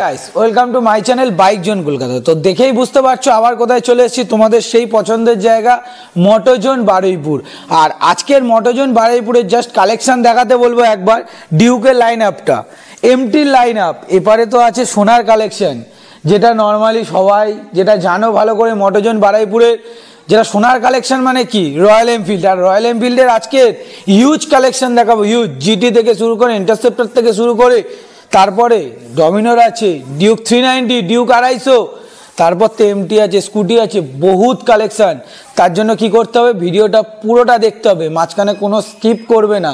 Guys welcome to my channel bike zone Kolkata. তো দেখেই বুঝতে পারছো আবার কোথায় চলে এসেছি, তোমাদের সেই পছন্দের জায়গা মোটোজোন বারুইপুর। আর আজকের মোটোজোন বারুইপুরের জাস্ট কালেকশন দেখাতে বলবো একবার। ডিউকের লাইন আপটা, এমটির লাইন আপ, এপারে তো আছে সোনার কালেকশন, যেটা নর্মালি সবাই যেটা জানো ভালো করে। মোটোজোন বারুইপুরের যেটা সোনার কালেকশন মানে কি রয়্যাল এনফিল্ড, আর রয়্যাল এনফিল্ডের আজকের হিউজ কালেকশন দেখাবো। হিউজ জিটি থেকে শুরু করে ইন্টারসেপ্টর থেকে শুরু করে তারপরে ডমিনোর আছে, ডিউক 390, ডিউক 250, তারপর তো এমটি আছে, স্কুটি আছে, বহুত কালেকশান। তার জন্য কি করতে হবে, ভিডিওটা পুরোটা দেখতে হবে, মাঝখানে কোনো স্কিপ করবে না।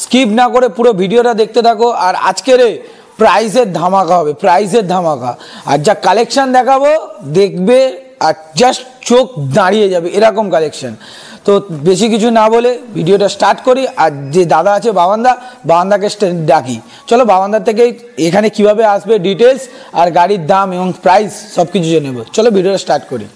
স্কিপ না করে পুরো ভিডিওটা দেখতে থাকো। আর আজকের প্রাইসের ধামাকা হবে, প্রাইসের ধামাকা। আর যা কালেকশান দেখাবো দেখবে আর জাস্ট চোখ দাঁড়িয়ে যাবে এরকম কালেকশন। তো বেশি কিছু না বলে ভিডিওটা স্টার্ট করি। আর যে দাদা আছে বাবানদাকে ডাকি, চলো বাবানদার থেকে এখানে কিভাবে আসবে ডিটেলস আর গাড়ির দাম এবং প্রাইস সব কিছু জেনে নেবো। চলো ভিডিওটা স্টার্ট করি।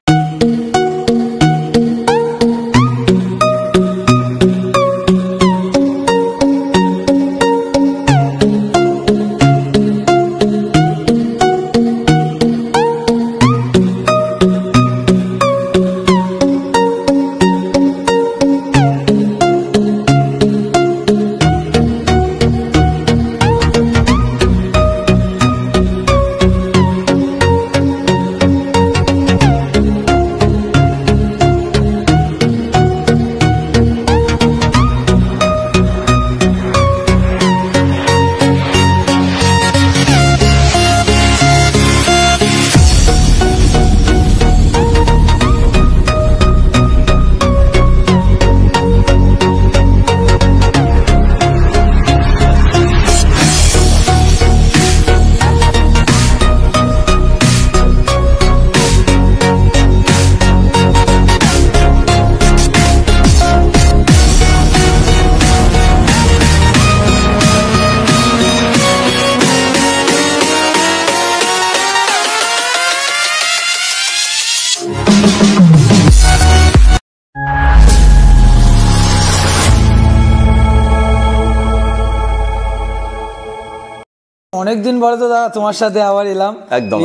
অনেকদিন পরে তো দাদা তোমার সাথে আবার এলাম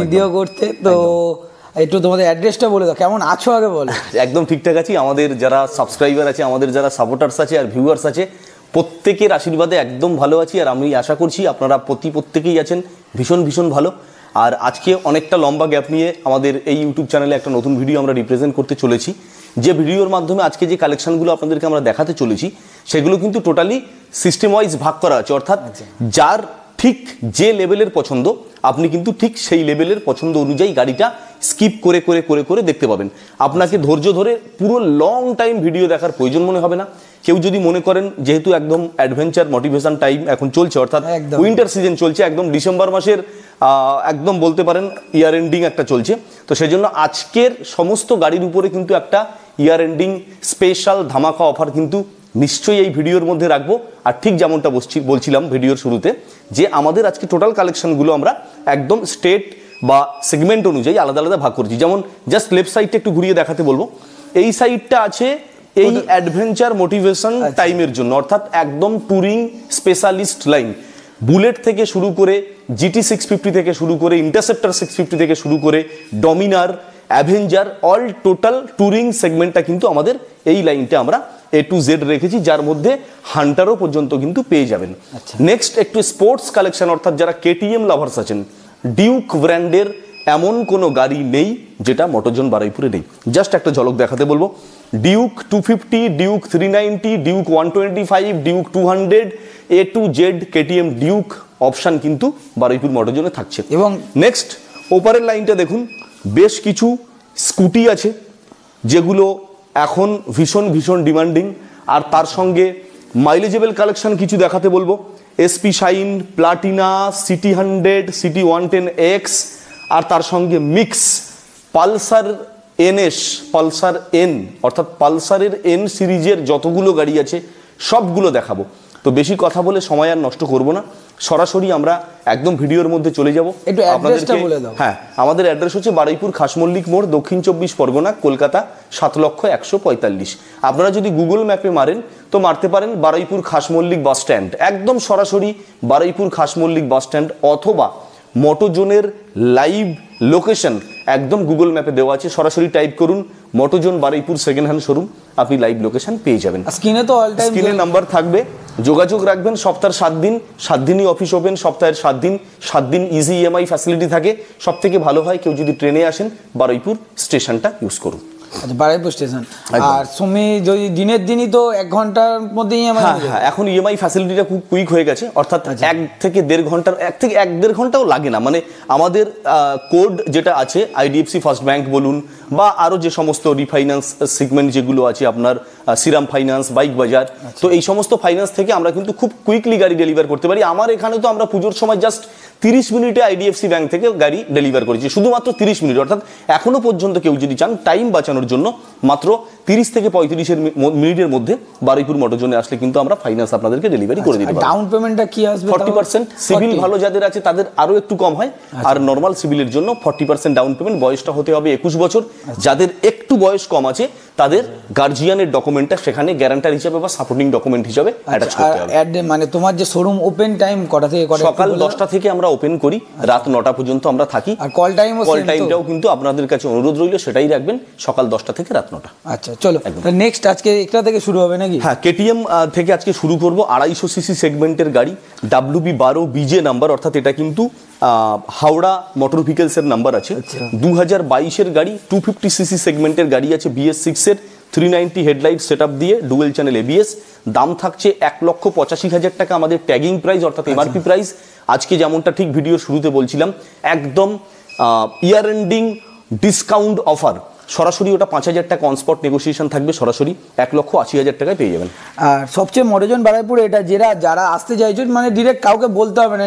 ভিডিও করতে। তো একটু তোমাদের অ্যাড্রেসটা বলে দাও, কেমন আছো আগে বলো। একদম ঠিকঠাক আছি। আমাদের যারা সাবস্ক্রাইবার আছে, আমাদের যারা সাপোর্টার্স আছে আর ভিউয়ার্স আছে, প্রত্যেকের আশীর্বাদে একদম ভালো আছি। আর আমি আশা করছি আপনারা প্রত্যেকেই আছেন ভীষণ ভীষণ ভালো। আর আজকে অনেকটা লম্বা গ্যাপ নিয়ে আমাদের এই ইউটিউব চ্যানেলে একটা নতুন ভিডিও আমরা রিপ্রেজেন্ট করতে চলেছি। যে ভিডিওর মাধ্যমে আজকে যে কালেকশনগুলো আপনাদেরকে আমরা দেখাতে চলেছি সেগুলো কিন্তু টোটালি সিস্টেম ওয়াইজ ভাগ করা আছে। অর্থাৎ যার ঠিক যে লেভেলের পছন্দ আপনি কিন্তু ঠিক সেই লেভেলের পছন্দ অনুযায়ী গাড়িটা স্কিপ করে করে করে করে দেখতে পাবেন। আপনাকে ধৈর্য ধরে পুরো লং টাইম ভিডিও দেখার প্রয়োজন মনে হবে না। কেউ যদি মনে করেন যেহেতু একদম অ্যাডভেঞ্চার মোটিভেশন টাইম এখন চলছে, অর্থাৎ উইন্টার সিজন চলছে, একদম ডিসেম্বর মাসের একদম বলতে পারেন ইয়ার এন্ডিং একটা চলছে, তো সেই জন্য আজকের সমস্ত গাড়ির উপরে কিন্তু একটা ইয়ার এন্ডিং স্পেশাল ধামাকা অফার কিন্তু নিশ্চয়ই এই ভিডিওর মধ্যে রাখবো। আর ঠিক যেমনটা বলছিলাম ভিডিওর শুরুতে, যে আমাদের আজকে টোটাল কালেকশনগুলো আমরা একদম স্টেট বা সেগমেন্ট অনুযায়ী আলাদা আলাদা ভাগ করেছি। যেমন জাস্ট লেফট সাইডটা একটু ঘুরিয়ে দেখাতে বলবো। এই সাইডটা আছে এই অ্যাডভেঞ্চার মোটিভেশন টাইমের জন্য, অর্থাৎ একদম ট্যুরিং স্পেশালিস্ট লাইন। বুলেট থেকে শুরু করে জিটি 650 থেকে শুরু করে ইন্টারসেপ্টর 650 থেকে শুরু করে Dominar, Avenger, all total touring সেগমেন্টটা কিন্তু আমাদের এই লাইনটা আমরা A to Z রেখেছি, যার মধ্যে হান্টারও পর্যন্ত কিন্তু পেয়ে যাবেন। নেক্সট একটু স্পোর্টস কালেকশন, অর্থাৎ যারা কেটিএম লাভার্স আছেন, ডিউক ব্র্যান্ডের এমন কোনো গাড়ি নেই যেটা মোটোজোন বারুইপুরে নেই। জাস্ট একটা ঝলক দেখাতে বলবো। Duke 250, Duke 390, Duke 125, Duke 200, A to Z KTM Duke option কিন্তু বারুইপুর মোটোজোনে থাকছে। এবং নেক্সট ওপারের লাইনটা দেখুন, বেশ কিছু স্কুটি আছে যেগুলো এখন ভীষণ ভীষণ ডিমান্ডিং। আর তার সঙ্গে মাইলেজেবল কালেকশন কিছু দেখাতে বলবো। SP shine, Platina, city 100, city 110X, আর তার সঙ্গে mix Pulsar NS, Pulsar N, অর্থাৎ পালসারের N সিরিজের যতগুলো গাড়ি আছে সবগুলো দেখাবো। তো বেশি কথা বলে সময় আর নষ্ট করব না, সরাসরি আমরা একদম ভিডিওর মধ্যে চলে যাব। একটু অ্যাড্রেসটা বলে দাও। হ্যাঁ, আমাদের অ্যাড্রেস হচ্ছে বারুইপুর খাসমল্লিক মোড়, দক্ষিণ 24 পরগনা, কলকাতা 7,145,000। আপনারা যদি গুগল ম্যাপে মারেন তো মারতে পারেন বারুইপুর খাসমল্লিক বাস স্ট্যান্ড, একদম সরাসরি বারুইপুর খাসমল্লিক বাস স্ট্যান্ড, অথবা মোটোজোনের লাইভ লোকেশন একদম গুগল ম্যাপে দেওয়া আছে, সরাসরি টাইপ করুন মোটোজোন বারুইপুর সেকেন্ড হ্যান্ড শোরুম, আপনি লাইভ লোকেশন পেয়ে যাবেন। স্ক্রিনে তো অল টাইম স্ক্রিনে নাম্বার থাকবে, যোগাযোগ রাখবেন। সপ্তাহের 7 দিন, 7 দিনই অফিস ওপেন, সপ্তাহের 7 দিন ইজি ইএমআই ফ্যাসিলিটি থাকে। সব থেকে ভালো হয় কেউ যদি ট্রেনে আসেন বারুইপুর স্টেশনটা ইউজ করুন। আচ্ছা, বারুইপুর স্টেশন। আর তুমি যদি দিনের দিনই তো 1 ঘন্টার মধ্যেই হ্যাঁ, এখন ইএমআই ফ্যাসিলিটিটা খুব কুইক হয়ে গেছে, অর্থাৎ 1 থেকে 1.5 ঘন্টাও লাগে না। মানে আমাদের কোড যেটা আছে আইডিএফসি ফার্স্ট ব্যাংক বলুন বা আরো যে সমস্ত রিফাইন্যান্স সেগমেন্ট যেগুলো আছে, আপনার শ্রীরাম ফাইন্যান্স, বাইক বাজার, তো এই সমস্ত ফাইন্যান্স থেকে আমরা কিন্তু খুব কুইকলি গাড়ি ডেলিভার করতে পারি। আমার এখানে তো আমরা পুজোর সময় জাস্ট 30 মিনিটে আইডিএফসি ব্যাংক থেকে গাড়ি ডেলিভার করেছি, শুধুমাত্র 30 মিনিট। অর্থাৎ এখনো পর্যন্ত কেউ যদি চান টাইম বাঁচানোর জন্য মাত্র 30 থেকে 35 মিনিটের মধ্যে বারুইপুর মোটরজোনে আসলে কিন্তু আমরা ফাইন্যান্স আপনাদেরকে ডেলিভারি করে দিতে পারবো। ডাউন পেমেন্টটা কি আসবে? 40%। সিভিল ভালো যাদের আছে তাদের আরো একটু কম হয়, আর নরমাল সিভিলের জন্য 40% ডাউন পেমেন্ট। বয়সটা হতে হবে 21 বছর। যাদের একটু বয়স কম আছে তাদের গার্জিয়ানের ডকুমেন্টটা সেখানে গ্যারান্টার হিসেবে বা সাপোর্টিং ডকুমেন্ট হিসেবে অ্যাটাচ করতে হবে। মানে তোমার যে শোরুম ওপেন টাইম কটা থেকে কটা? সকাল 10টা থেকে আমরা ওপেন করি, রাত 9টা পর্যন্ত আমরা থাকি। আর কল টাইমটাও কিন্তু আপনাদের কাছে অনুরোধ রইল সেটাই রাখবেন, সকাল 10টা থেকে রাত 9টা। আচ্ছা, চলো নেক্সট আজকে একটা থেকে শুরু হবে নাকি? হ্যাঁ, কেটিএম থেকে আজকে শুরু করব। 250 সিসি সেগমেন্টের গাড়ি, WB12 BJ নাম্বার, অর্থাৎ এটা কিন্তু হাওড়া মোটর ভেহিকলসের নাম্বার আছে। 2022 এর গাড়ি, 250 সিসি সেগমেন্টের গাড়ি আছে, BS6 এর 390 হেডলাইট সেটআপ দিয়ে ডুয়েল চ্যানেল ABS। দাম থাকছে 1,85,000 টাকা আমাদের ট্যাগিং প্রাইস, অর্থাৎ এমআরপি প্রাইস। আজকে যেমনটা ঠিক ভিডিওর শুরুতে বলছিলাম, একদম ইয়ার এন্ডিং ডিসকাউন্ট অফার, সরাসরি ওটা 5,000 টাকা অনস্পট নেগোসিয়েশন থাকবে, সরাসরি 1,80,000 টাকায় পেয়ে যাবেন। আর সবচেয়ে মোটরজোন বারুইপুর এটা যারা আসতে চাইছেন, মানে ডিরেক্ট কাউকে বলতে হবে না,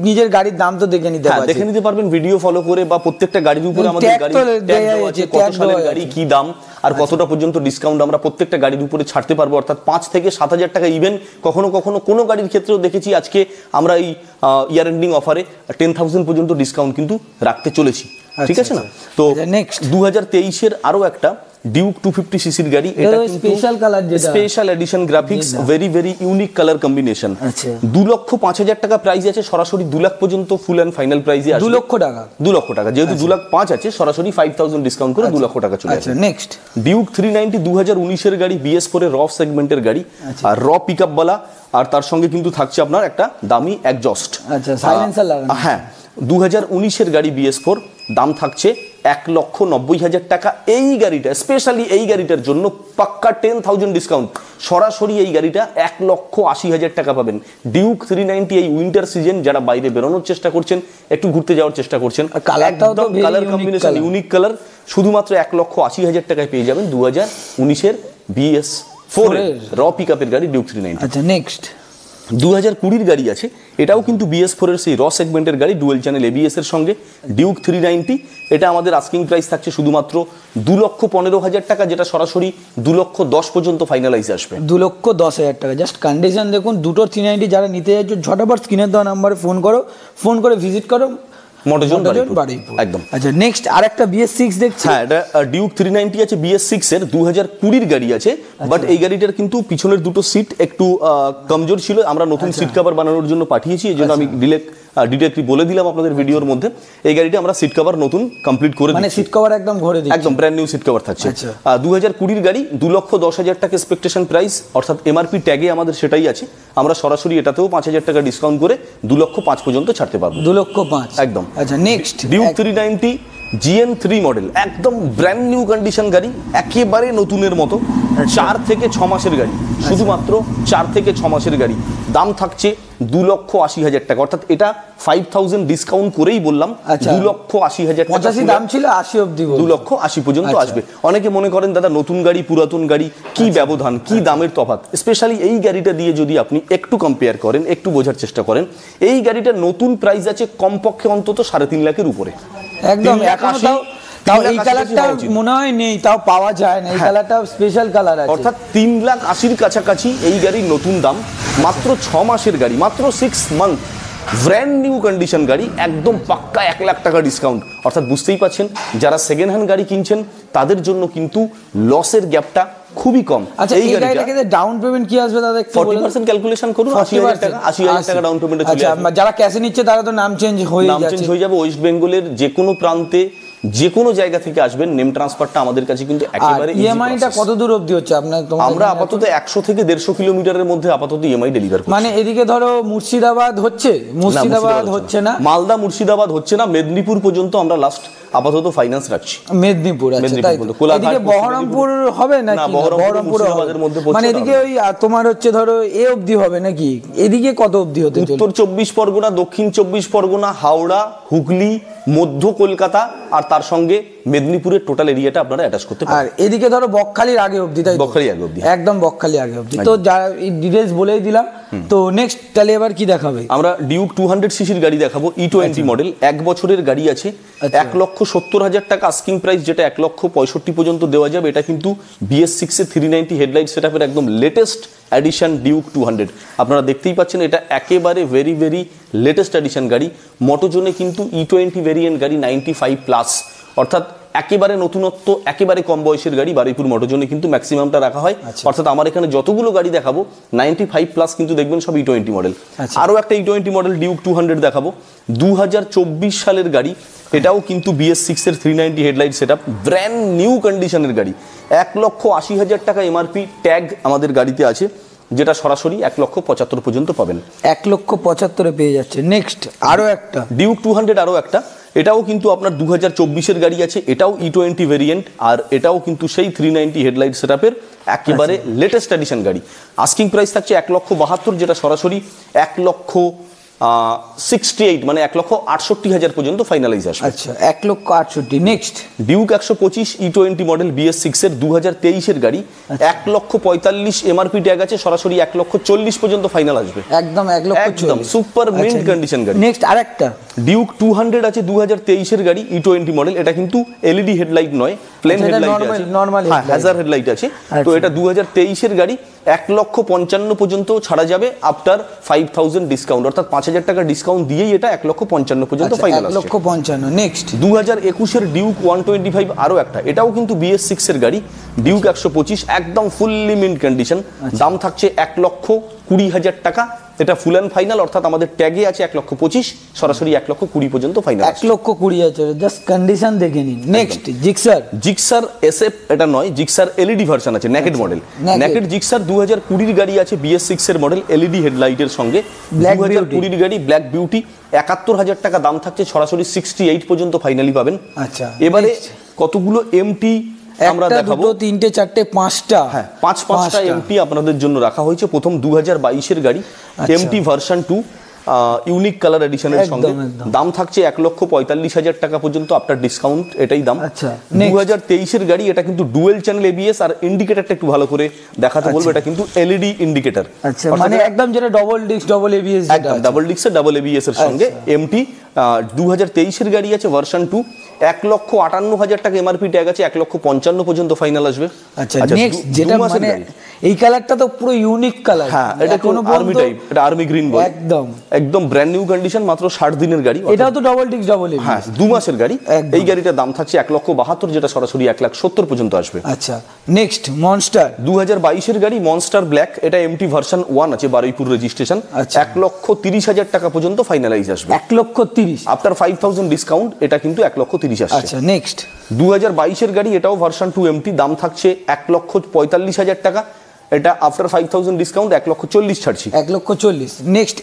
নিজের গাড়ির দাম তো দেখে নিতে পারবেন, দেখে নিতে পারবেন ভিডিও ফলো করে, বা প্রত্যেকটা গাড়ির উপরে আমাদের গাড়ি ট্যাগ দেওয়া আছে, কত সালের গাড়ি, কি দাম আর কতটা পর্যন্ত ডিসকাউন্ট আমরা প্রত্যেকটা গাড়ির উপরে ছাড়তে পারবো, অর্থাৎ 5 থেকে 7,000 টাকা। ইভেন কখনো কখনো কোনো গাড়ির ক্ষেত্রেও দেখেছি আজকে আমরা এই ইয়ার এন্ডিং অফারে 10,000 পর্যন্ত ডিসকাউন্ট কিন্তু রাখতে চলেছি। ঠিক আছে না? তো নেক্সট 2023 এর আরো একটা ডিউক 250 সিসির গাড়ি, এটা স্পেশাল কালার, যেটা special edition graphics, very very unique colour combination. 2,05,000 টাকা প্রাইস আছে, সরাসরি 2 লাখ পর্যন্ত ফুল এন্ড ফাইনাল প্রাইসে আসবে। 2 লক্ষ টাকা, যেহেতু 2,05,000 আছে, সরাসরি 5,000 ডিসকাউন্ট করে 2 লক্ষ টাকা চলে আসবে। নেক্সট ডিউক 390 2019 এর গাড়ি, BS4 এর র সেগমেন্টের গাড়ি, আর র পিকআপ वाला, আর তার সঙ্গে কিন্তু থাকছে আপনার একটা দামি এক্সজস্ট। আচ্ছা, সাইলেন্সার লাগানো। হ্যাঁ, 2019 এর গাড়ি BS4, দাম থাকছে 1,90,000 টাকা। এই গাড়িটা স্পেশালি এই গাড়িটার জন্য পাক্কা 10,000 ডিসকাউন্ট, সরাসরি এই গাড়িটা 1,80,000 টাকা পাবেন। ডিউক 390 এই উইন্টার সিজন, যারা বাইরে বেরোনোর চেষ্টা করছেন, একটু ঘুরতে যাওয়ার চেষ্টা করছেন, একদম কালার কম্বিনেশন ইউনিক কালার, শুধুমাত্র 1,80,000 টাকায় পেয়ে যাবেন 2019 এর BS4 এর র পিকআপের গাড়ি ডিউক 390। আচ্ছা, নেক্সট 2020 গাড়ি আছে, এটাও কিন্তু BS4 এর সেই র সেগমেন্টের গাড়ি, ডুয়েল চ্যানেল ABS এর সঙ্গে, ডিউক 390। এটা আমাদের আস্কিং প্রাইস থাকছে শুধুমাত্র 2,15,000 টাকা, যেটা সরাসরি 2,10,00,000 পর্যন্ত ফাইনালাইজ আসবে। 2,10,000 টাকা। জাস্ট কন্ডিশন দেখুন, দুটো 390 যারা নিতে যাচ্ছ, ঝটাপট স্ক্রিনের দেওয়া নাম্বারে ফোন করে ভিজিট করো মোটরজোন বারুইপুর একদম। আচ্ছা, নেক্সট আরেকটা BS6 দেখছি। হ্যাঁ, এটা ডিউক 390 আছে, BS6 এর 2020 গাড়ি আছে, বাট এই গাড়িটার কিন্তু পিছনের দুটো সিট একটু কমজোর ছিল, আমরা নতুন সিট কভার বানানোর জন্য পাঠিয়েছি, এই জন্য আমি ডিরেক্টলি বলে দিলাম আপনাদের ভিডিওর মধ্যে। এই গাড়িটা আমরা সিট কভার নতুন কমপ্লিট করে দিচ্ছি, মানে সিট কভার একদম ঘরে দিচ্ছি, একদম ব্র্যান্ড নিউ সিট কভার থাকছে। 2020 গাড়ি, 2,10,000 টাকা এক্সপেকটেশন প্রাইস, অর্থাৎ এমআরপি ট্যাগে আমাদের সেটাই আছে। আমরা সরাসরি এটাতেও 5,000 টাকা ডিসকাউন্ট করে 2,05,000 পর্যন্ত ছাড়তে পারবো। 2,05,000 একদম। আচ্ছা, নেক্সট ডিউক 390 GN3 মডেল, একদম ব্র্যান্ড নিউ কন্ডিশন গাড়ি, একেবারে নতুনের মতো, 4 থেকে 6 মাসের গাড়ি, শুধুমাত্র 4 থেকে 6 মাসের গাড়ি। দাম থাকছে 2,80,000 টাকা, অর্থাৎ এটা 5,000 ডিসকাউন্ট করেই বললাম 2,80,000 টাকা। 85 দাম ছিল, 80 অবধি 2,80,000 পর্যন্ত আসবে। অনেকে মনে করেন দাদা নতুন গাড়ি পুরাতন গাড়ি কি ব্যবধান, কি দামের তফাৎ। স্পেশালি এই গাড়িটা দিয়ে যদি আপনি একটু কম্পেয়ার করেন, একটু বোঝার চেষ্টা করেন, এই গাড়িটার নতুন প্রাইস আছে কমপক্ষে অন্তত 3.5 লাখের উপরে, একদম। তাও এই কালারটা মনে হয় নেই, তাও পাওয়া যায় না, এই কালারটা স্পেশাল কালার আছে, অর্থাৎ 3,80,000 কাছাকাছি এই গাড়ির নতুন দাম। মাত্র 6 মাসের গাড়ি, মাত্র 6 মান্থ, ব্র্যান্ড নিউ কন্ডিশন গাড়ি, একদম পাক্কা 1 লাখ টাকা ডিসকাউন্ট। অর্থাৎ বুঝতেই পাচ্ছেন, যারা সেকেন্ড হ্যান্ড গাড়ি কিনছেন তাদের জন্য কিন্তু লসের গ্যাপটা খুবই কম। আচ্ছা এই গাড়িটাকে ডাউন পেমেন্ট কি আসবে দাদা একটু বলুন? 40% ক্যালকুলেশন করুন, 80,000 টাকা, 80,000 টাকা ডাউন পেমেন্টে চলে আসবে। আচ্ছা যারা ক্যাশে নিচ্ছে তারা তো নাম চেঞ্জ হয়ে যাচ্ছে, নাম চেঞ্জ হয়ে যাবে। ওয়েস্ট বেঙ্গলের যে কোনো প্রান্তে যে কোনো জায়গা থেকে আসবেন, নেম ট্রান্সফারটা আমাদের কাছে কিন্তু একেবারে ইজি। ইএমআইটা কত দূর অবধি হচ্ছে আপনার? আমরা আপাতত 100 থেকে 150 কিলোমিটারের মধ্যে আপাতত ইএমআই ডেলিভার করছি। মানে এদিকে ধরো মুর্শিদাবাদ হচ্ছে, মুর্শিদাবাদ হচ্ছে না, মালদা মুর্শিদাবাদ হচ্ছে না, মেদিনীপুর পর্যন্ত আমরা লাস্ট আপাতত ফাইন্যান্স রাখছি। মেদিনীপুর, আচ্ছা তাই এদিকে বহরমপুর হবে নাকি? বহরমপুর মানে এদিকে ওই তোমার হচ্ছে ধরো এ অবধি হবে নাকি? এদিকে কত অবধি হতে চলেছে? উত্তর 24 পরগনা, দক্ষিণ 24 পরগনা, হাওড়া, হুগলি, মধ্য কলকাতা আর তার সঙ্গে মেদিনীপুরের টোটাল এরিয়াটা আপনারা অ্যাটাচ করতে পারেন। আর এদিকে ধরো বকখালির আগে অবধি, তাই বকখালি আগে অবধি, একদম বকখালি আগে অবধি। তো যা এই ডিটেইলস বলেই দিলাম। তো নেক্সট তাহলে এবার কি দেখাবে? আমরা ডিউক 200 সিসির গাড়ি দেখাবো, E20 মডেল, 1 বছরের গাড়ি আছে, 1,70,000 টাকা আস্কিং প্রাইস, যেটা 1,65,000 পর্যন্ত দেওয়া যাবে। এটা কিন্তু BS6 এর 390 হেডলাইট সেটআপের একদম লেটেস্ট এডিশন ডিউক 200। আপনারা দেখতেই পাচ্ছেন এটা একেবারে ভেরি ভেরি লেটেস্ট এডিশন গাড়ি। মোটোজোনে কিন্তু E20 ভেরিয়েন্ট গাড়ি 95+, অর্থাৎ একেবারে নতুনত্ব, একেবারে কম বয়সের গাড়ি বারুইপুর মোটোজোনে কিন্তু ম্যাক্সিমামটা রাখা হয়। অর্থাৎ আমার এখানে যতগুলো গাড়ি দেখাবো 95+ কিন্তু দেখবেন সব E20 মডেল। আরও একটা E20 মডেল ডিউক 200 দেখাবো, 2024 সালের গাড়ি। এটাও কিন্তু BS6 এর 390 হেডলাইট সেটআপ, ব্র্যান্ড নিউ কন্ডিশনের গাড়ি। 1,80,000 টাকা এমআরপি ট্যাগ আমাদের গাড়িতে আছে, যেটা সরাসরি 1,75,000 পর্যন্ত পাবেন। 1,75,000 পেয়ে যাচ্ছে। নেক্সট আরো একটা ডিউক 200, আরো একটা, এটাও কিন্তু আপনার 2024 গাড়ি আছে, এটাও E20 ভেরিয়েন্ট, আর এটাও কিন্তু সেই 390 হেডলাইট সেটআপের একেবারে লেটেস্ট এডিশন গাড়ি। আস্কিং প্রাইস থাকছে 1,72,000, যেটা সরাসরি 1,68,000 মানে 1,68,000 পর্যন্ত ফাইনালাইজ আসবে। আচ্ছা 1,68,000। Next Duke 125 E20 model BS6 এর 2023 গাড়ি, 1,45,000 এমআরপি ট্যাগ আছে, সরাসরি 1,40,000 পর্যন্ত ফাইনাল আসবে। একদম 1,40,000, সুপার মিন্ট কন্ডিশন গাড়ি। নেক্সট আরেকটা ডিউক 200 আছে, 2023 গাড়ি, E20 মডেল। এটা কিন্তু এলইডি হেডলাইট নয়, প্লেন হেডলাইট আছে, নরমাল হ্যাজার হেডলাইট আছে। তো এটা 2023 গাড়ি, 1,55,000 পর্যন্ত ছাড়া যাবে আফটার 5,000 ডিসকাউন্ট, অর্থাৎ 5,000 টাকা ডিসকাউন্ট দিয়েই এটা 1,55,000 পর্যন্ত ফাইনাল আসছে। 1,55,000। নেক্সট 2021 ডিউক 125, আরো একটা, এটাও কিন্তু BS6 এর গাড়ি, ডিউক 125, একদম ফুললি মিন্ট কন্ডিশন। দাম থাকছে 1,20,000 টাকা। এটা ফুল অ্যান্ড ফাইনাল, অর্থাৎ আমাদের ট্যাগে আছে 1,25,000, সরাসরি 1,20,000 পর্যন্ত ফাইনাল। 1,20,000 জাস্ট কন্ডিশন দেখে নিন। নেক্সট জিক্সার SF, এটা নয়, জিক্সার এলইডি ভার্সন আছে, নেকেড মডেল। নেকেড জিক্সার 2020 গাড়ি আছে, BS6 এর মডেল, এলইডি হেডলাইটের সঙ্গে। 2020 গাড়ি, ব্ল্যাক বিউটি, 71,000 টাকা দাম থাকছে, সরাসরি 68 পর্যন্ত ফাইনালি পাবেন। আচ্ছা এবারে কতগুলো এমটি আমরা দেখাবো, 2, 3, 4, 5টা, হ্যাঁ 5টা এমটি আপনাদের জন্য রাখা হয়েছে। প্রথম 2022 গাড়ি, এমটি ভার্সন 2 ইউনিক কালার এডিশনের সঙ্গে, দাম থাকছে 1,45,000 টাকা পর্যন্ত আফটার ডিসকাউন্ট, এটাই দাম। 2023 গাড়ি, এটা কিন্তু ডুয়েল চ্যানেল ABS, আর ইন্ডিকেটরটা একটু ভালো করে দেখাতে বলবো, এটা কিন্তু এলইডি ইন্ডিকেটর। আচ্ছা মানে একদম যেটা ডবল ডিস্ক ডবল ABS, একদম ডাবল ডিস্কের ডাবল ABS এর সঙ্গে এমটি। 2023 গাড়ি আছে ভার্সন 2, 1,58,000 টাকা এমআরপি ট্যাগ আছে, 1,55,000 পর্যন্ত ফাইনাল আসবে। আচ্ছা নেক্সট যেটা মানে এই কালারটা তো পুরো ইউনিক কালার, হ্যাঁ এটা কোন আর্মি টাইপ, এটা আর্মি গ্রিন বলে, একদম ব্র্যান্ড নিউ কন্ডিশন, মাত্র 60 দিনের গাড়ি। এটাও তো ডাবল ডিস্ক ডাবল ABS, হ্যাঁ 2 মাসের গাড়ি। এই গাড়িটার দাম থাকছে 1,72,000, যেটা সরাসরি 1,70,000 পর্যন্ত আসবে। আচ্ছা নেক্সট মনস্টার 2022 গাড়ি, মনস্টার ব্ল্যাক, এটা এমটি ভার্সন 1 আছে, বারুইপুর রেজিস্ট্রেশন, 1,30,000 টাকা পর্যন্ত ফাইনালাইজ আসবে। 1,30,000 আফটার 5,000 ডিসকাউন্ট, এটা কিন্তু 1,30,000 আসছে। আচ্ছা নেক্সট 2022 গাড়ি, এটাও ভার্সন 2 এমটি, দাম থাকছে 1,45,000 টাকা, এটা আফটার 5,000 ডিসকাউন্ট 1,40,000 ছাড়ছি। 1,40,000। নেক্সট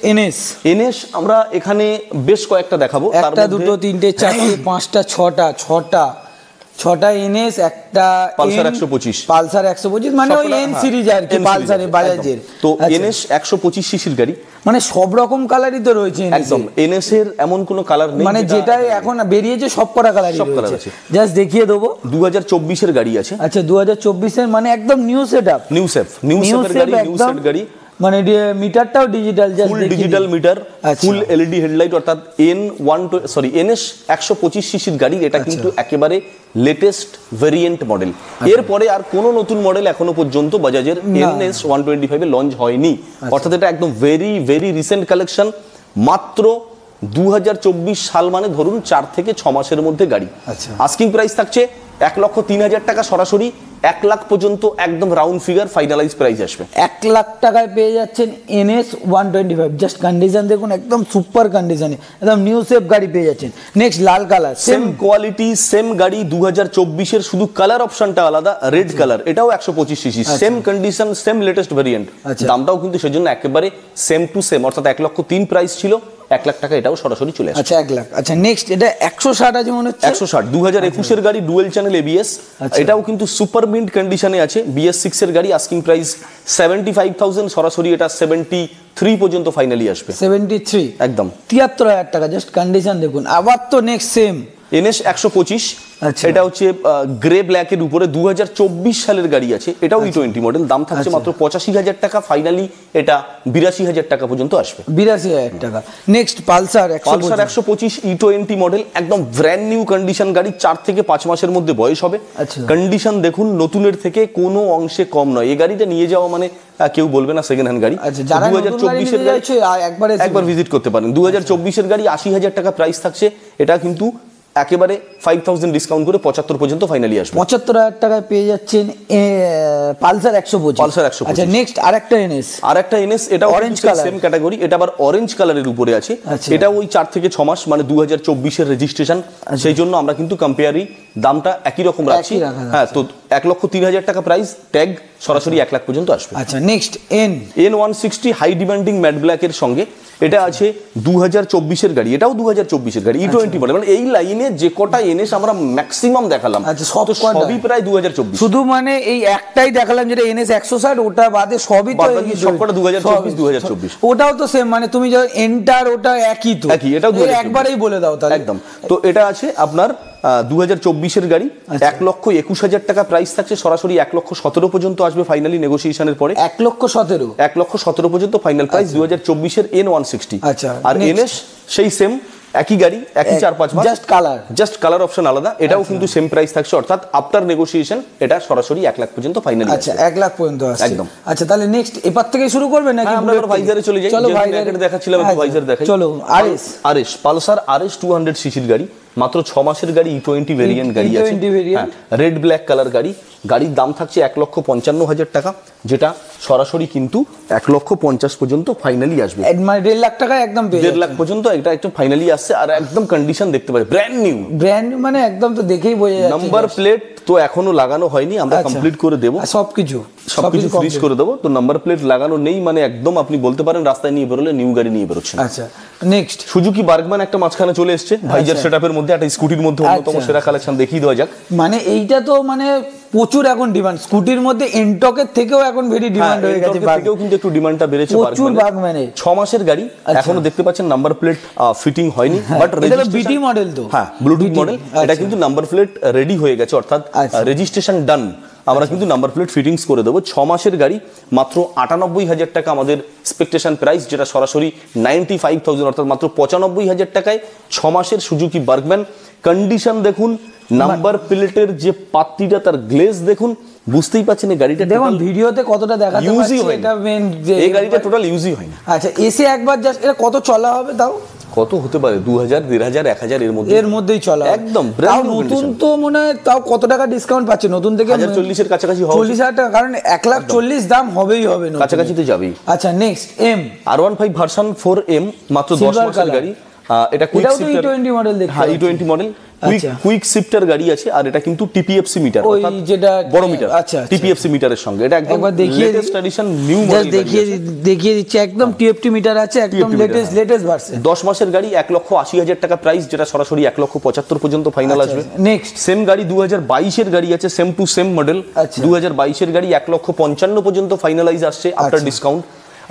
এনএস আমরা এখানে বেশ কয়েকটা দেখাবো, 1, 2, 3, 4, 5, 6টা এনএস, একটা পালসার 125, পালসার 125 মানে ওই এন সিরিজ আর কি, পালসারে বাজাজের। তো এনএস 125 সিসির গাড়ি, মানে সব রকম কালারই তো রয়েছে একদম। এনএস এর এমন কোনো কালার নেই, মানে যেটাই এখন বেরিয়েছে সব কটা কালারই রয়েছে, জাস্ট দেখিয়ে দেবো। 2024 গাড়ি আছে। আচ্ছা 2024 মানে একদম নিউ সেটআপ, নিউ সেট গাড়ি, মানে মিটারটাও digital, full digital meter, full LED headlight, অর্থাৎ এনএস 125 সিসির গাড়ি। এটা কিন্তু একেবারে লেটেস্ট ভেরিয়েন্ট মডেল। এরপরে আর কোনো নতুন মডেল এখনো পর্যন্ত বাজাজের এনএস 125 এ লঞ্চ হয়নি, অর্থাৎ এটা একদম ভেরি ভেরি রিসেন্ট কালেকশন। মাত্র 2024 সাল, মানে ধরুন 4 থেকে 6 মাসের মধ্যে গাড়ি। আস্কিং প্রাইস থাকছে 1,03,000 টাকা, সরাসরি 1 লাখ পর্যন্ত একদম রাউন্ড ফিগার ফাইনালাইজ প্রাইস আসবে। 1 লাখ টাকায় পেয়ে যাচ্ছেন NS 125, জাস্ট কন্ডিশন দেখুন একদম সুপার কন্ডিশনে, একদম নিউ সেফ গাড়ি পেয়ে যাচ্ছেন। নেক্সট লাল কালার, সেম কোয়ালিটি সেম গাড়ি 2024 এর, শুধু কালার অপশনটা আলাদা, রেড কালার, এটাও 125 CC, same condition same latest variant, দামটাও কিন্তু সেজন্য একেবারে সেম টু সেম, অর্থাৎ 1 লক্ষ 3 প্রাইস ছিল, 1 লাখ টাকা এটাও সরাসরি চলে আসে। আচ্ছা 1 লাখ। আচ্ছা নেক্সট এটা 160 আছে মনে হচ্ছে, 160 2021 এর গাড়ি, ডুয়েল চ্যানেল ABS, এটাও কিন্তু সুপার মিন্ট কন্ডিশনে আছে, BS6 এর গাড়ি, আস্কিং প্রাইস 75,000, সরাসরি এটা 73 পর্যন্ত ফাইনালি আসবে। 73 একদম 73,000 টাকা, জাস্ট কন্ডিশন দেখুন। আবার তো নেক্সট সেম NS 125, এটা হচ্ছে গ্রে ব্ল্যাক এর উপরে 2024 সালের গাড়ি আছে, এটাও E20 মডেল, দাম থাকছে মাত্র 85,000 টাকা, ফাইনালি এটা 82,000 টাকা পর্যন্ত আসবে। 82,000 টাকা। নেক্সট পালসার 125 E20 মডেল, একদম ব্র্যান্ড নিউ কন্ডিশন গাড়ি, 4 থেকে 5 মাসের মধ্যে বয়স হবে। কন্ডিশন দেখুন নতুনের থেকে কোনো অংশে কম নয়, এই গাড়িটা নিয়ে যাওয়া মানে কেউ বলবে না সেকেন্ড হ্যান্ড গাড়ি। 2024 এর গাড়ি একবার ভিজিট করতে পারেন। 2024 এর গাড়ি 80,000 টাকা প্রাইস থাকছে, এটা কিন্তু একেবারে 5,000 ডিসকাউন্ট করে 75 পর্যন্ত ফাইনালি আসবে। 75,000 টাকায় পেয়ে যাচ্ছেন পালসার 125। আচ্ছা নেক্সট আরেকটা NS, এটা অরেঞ্জ কালার, সেম ক্যাটাগরি, এটা আবার অরেঞ্জ কালারের উপরে আছে, এটা ওই 4 থেকে 6 মাস, মানে 2024 এর রেজিস্ট্রেশন, সেই জন্য আমরা কিন্তু কম্পেয়ারি দামটা একই রকম রাখছি। হ্যাঁ, তো 1,03,000 টাকা প্রাইস, ট্যাগ সরাসরি 1 লাখ পর্যন্ত আসবে। আচ্ছা next N160 high demanding matte black এর সঙ্গে, এটা আছে 2024 এর গাড়ি, এটাও 2024 এর গাড়ি, E20 মডেল, মানে এই লাইনে যে কটা NS আমরা ম্যাক্সিমাম দেখালাম সবই প্রায় 2024, শুধু মানে এই একটাই দেখালাম যেটা NS 160, ওটা বাদে সবই তো সবকটা 2024। ওটাও তো সেম, মানে তুমি যখন এন্টার ওটা একই, তো একই, এটাও একবারেই বলে দাও তাহলে। একদম, তো এটা আছে আপনার 2024 এর গাড়ি, 1,21,000 টাকা প্রাইস থাকছে, সরাসরি 1,17,000 পর্যন্ত আসবে ফাইনালি নেগোসিয়েশনের পরে। 1,17,000 পর্যন্ত ফাইনাল প্রাইস 2024 এর N160। আচ্ছা, আর NS সেই সেম একই গাড়ি, একই 4-5 মাস, জাস্ট কালার অপশন আলাদা, এটাও কিন্তু সেম প্রাইস থাকছে, অর্থাৎ আফটার নেগোসিয়েশন এটা সরাসরি 1 লাখ পর্যন্ত ফাইনালি। আচ্ছা 1 লাখ পর্যন্ত আসছে একদম। আচ্ছা তাহলে নেক্সট এবার থেকে শুরু করবেন নাকি আমরা ভাইজারে চলে যাই? চলো ভাইজারে দেখাচ্ছিলাম, একটু ভাইজার দেখাই। চলো RS পালসার RS 200 সিসির গাড়ি, মাত্র 6 মাসের গাড়ি, E20 ভেরিয়েন্ট গাড়ি আছে, রেড ব্ল্যাক কালার গাড়ি, গাড়ির দাম থাকছে 1,55,000 টাকা, যেটা সরাসরি কিন্তু 1,50,000 পর্যন্ত ফাইনালি আসবে, মানে 1.5 লাখ টাকা একদম 1.5 লাখ পর্যন্ত এটা একদম ফাইনালি আসছে। আর একদম কন্ডিশন দেখতে পাচ্ছি ব্র্যান্ড নিউ, মানে একদম তো দেখেই বোঝা যাচ্ছে। নাম্বার প্লেট তো এখনো লাগানো হয়নি, আমরা কমপ্লিট করে দেব, সবকিছু ফিনিশ করে দেবো, তো নাম্বার প্লেট লাগানো নেই, মানে একদম আপনি বলতে পারেন রাস্তায় নিয়ে বেরোলে নিউ গাড়ি নিয়ে বেরোচ্ছেন। আচ্ছা নেক্সট সুজুকি বার্গম্যান একটা মাঝখানে চলে এসেছে, ভাইজার সেটআপের মধ্যে একটা স্কুটির মধ্যে অন্যতম সেরা কালেকশন দেখিয়ে দেওয়া যাক। মানে এইটা তো মানে প্রচুর এখন ডিমান্ড, স্কুটির মধ্যে এন্টকের থেকেও এখন ভেরি ডিমান্ড হয়ে গেছে, থেকেও কিন্তু একটু ডিমান্ডটা বেড়েছে বার্গম্যানে। 6 মাসের গাড়ি, এখনো দেখতে পাচ্ছেন নাম্বার প্লেট ফিটিং হয়নি, বাট এটা বিটি মডেল, তো হ্যাঁ ব্লুটুথ মডেল, এটা কিন্তু নাম্বার প্লেট রেডি হয়ে গেছে, অর্থাৎ রেজিস্ট্রেশন ডান, আমরা কিন্তু নাম্বার প্লেট ফিটিংস করে দেবো। 6 মাসের গাড়ি, মাত্র 98,000 টাকা আমাদের এক্সপেকটেশন প্রাইস, যেটা সরাসরি 95,000, অর্থাৎ মাত্র 95,000 টাকায় 6 মাসের সুজুকি বার্গম্যান। কন্ডিশন দেখুন, নাম্বার প্লেটের যে পাত্তিটা, তার গ্লেজ দেখুন, বুঝতেই পাচ্ছেন এই গাড়িটা দেখুন ভিডিওতে কতটা দেখাতে পাচ্ছি, এটা মেন যে এই গাড়িটা টোটাল ইউজই হয় না। আচ্ছা এসে একবার জাস্ট এটা কত চলা হবে, তাও কত হতে পারে? 2,000, 1,500, 1,000 এর মধ্যেই চলা একদম নতুন। তো মনে হয় তাও কত টাকা ডিসকাউন্ট পাচ্ছে নতুন থেকে? 1,40,000 এর কাছাকাছি হবে, 40,000 টাকা, কারণ 1,40,000 দাম হবেই হবে, কাছাকাছি তো যাবেই। আচ্ছা নেক্সট R15 ভার্সন 4M, মাত্র 10 মাসের গাড়ি, এটা কুইক শিফটার E20 মডেল, দেখতে হ্যাঁ E20 মডেল, কুইক শিফটার গাড়ি আছে, আর এটা কিন্তু TPFC মিটার, অর্থাৎ যেটা বড় মিটার, TPFC মিটারের সঙ্গে, এটা একদম লেটেস্ট এডিশন নিউ মডেল, দেখিয়ে দিচ্ছি, একদম TFT মিটার আছে, একদম লেটেস্ট ভার্সন। 10 মাসের গাড়ি, 1,80,000 টাকা প্রাইস, যেটা সরাসরি 1,75,000 পর্যন্ত ফাইনাল আসবে। নেক্সট সেম গাড়ি 2022 এর গাড়ি আছে, সেম টু সেম মডেল, 2022 এর গাড়ি 1,55,000 পর্যন্ত ফাইনালাইজ আসছে আফটার ডিসকাউন্ট।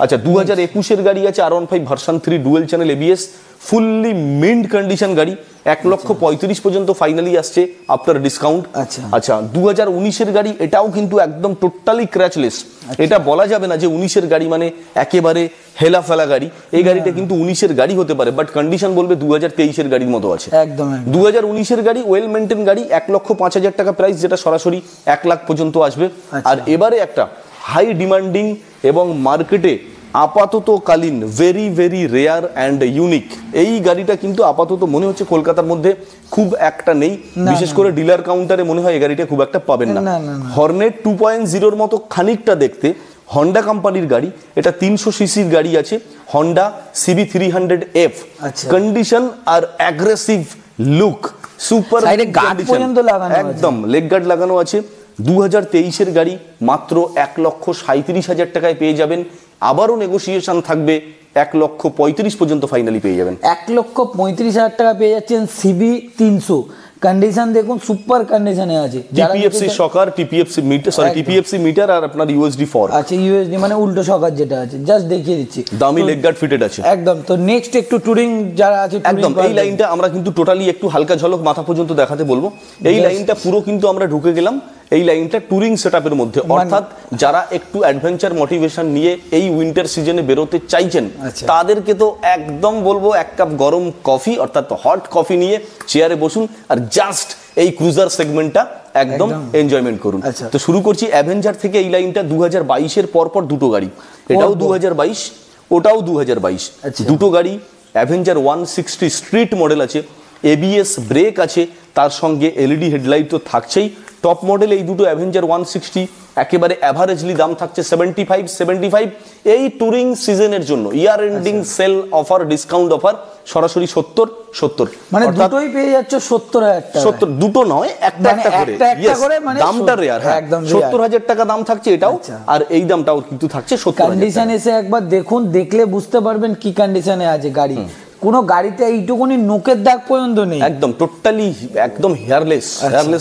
আচ্ছা 2021 এর গাড়ি আছে R15 version 3 dual channel ABS, fully mint condition গাড়ি, 1,35,000 পর্যন্ত ফাইনালি আসছে আফটার ডিসকাউন্ট। আচ্ছা 2019 এর গাড়ি, এটাও কিন্তু একদম টোটালি ক্র্যাচলেস, এটা বলা যাবে না যে 19 এর গাড়ি মানে একেবারে হেলা ফেলা গাড়ি, এই গাড়িটা কিন্তু 19 এর গাড়ি হতে পারে, বাট কন্ডিশন বলবে 2023 এর গাড়ির মতো আছে একদম। 2019 এর গাড়ি, ওয়েল মেইনটেইন গাড়ি, 1,05,000 টাকা প্রাইস, যেটা সরাসরি 1 লাখ পর্যন্ত আসবে। আর এবারে একটা হাই ডিমান্ডিং এবং মার্কেটে আপাততকালীন very very rare and unique এই গাড়িটা কিন্তু আপাতত মনে হচ্ছে কলকাতার মধ্যে খুব একটা নেই, বিশেষ করে ডিলার কাউন্টারে মনে হয় এই গাড়িটা খুব একটা পাবেন না। হর্নেট 2.0 মতো খানিকটা দেখতে, হন্ডা কোম্পানির গাড়ি, এটা 300 সিসির গাড়ি আছে, হন্ডা CB300F। কন্ডিশন আর অ্যাগ্রেসিভ লুক, সুপার একদম লেগ গার্ড লাগানো আছে। 2023-এর গাড়ি, মাত্র 1,37,000 টাকায় পেয়ে যাবেন। আবারও নেগোসিয়েশন থাকবে, 1,35,000 পর্যন্ত ফাইনালি পেয়ে যাবেন। 1,35,000 টাকা পেয়ে যাচ্ছেন CB300। কন্ডিশন দেখুন সুপার কন্ডিশনে আছে। টিপিএফসি শকার, টিপিএফসি মিটার, সরি টিপিএফসি মিটার আর আপনার ইউএসডি ফর্ক আছে। ইউএসডি মানে উল্টো শকার যেটা আছে, জাস্ট দেখিয়ে দিচ্ছি। দামি লেগ গার্ড ফিটেড আছে একদম। তো নেক্সট একটু টুরিং যারা আছে, একদম এই লাইনটা আমরা কিন্তু টোটালি একটু হালকা ঝলক মাথা পর্যন্ত দেখাতে বলবো। এই লাইনটা পুরো কিন্তু আমরা ঢুকে গেলাম এই লাইনটা টুরিং সেটআপের মধ্যে, অর্থাৎ যারা একটু অ্যাডভেঞ্চার মোটিভেশন নিয়ে এই উইন্টার সিজনে বেরোতে চাইছেন তাদেরকে তো একদম বলবো এক কাপ গরম কফি অর্থাৎ হট কফি নিয়ে চেয়ারে বসুন আর জাস্ট এই ক্রুজার সেগমেন্টটা একদম এনজয়মেন্ট করুন। তো শুরু করছি অ্যাভেঞ্জার থেকে। এই লাইনটা 2022-এর পরপর দুটো গাড়ি, এটাও 2022, ওটাও 2022, দুটো গাড়ি। অ্যাভেঞ্জার 160 স্ট্রিট মডেল আছে, ABS ব্রেক আছে, তার সঙ্গে LED হেডলাইট তো থাকছেই। টপ মডেল এই দুটো অ্যাভেঞ্জার 160, একেবারে অ্যাভারেজলি দাম থাকছে 75। এই টুরিং সিজনের জন্য year ending sale offer, discount offer সরাসরি 70 মানে দুটোই পেয়ে যাচ্ছ 70,000 টাকা। 70 দুটো নয়, একটা করে, মানে দামটা রেয়ার। হ্যাঁ, 70,000 টাকা দাম থাকছে এটাও, আর এই দামটাও কিন্তু থাকছে 70,000। কন্ডিশন এসে একবার দেখুন, দেখলে বুঝতে পারবেন কি কন্ডিশনে আছে গাড়ি। কোনো গাড়িতে এইটুকুনি নোকের দাগ পর্যন্ত নেই, একদম টোটালি একদম হেয়ারলেস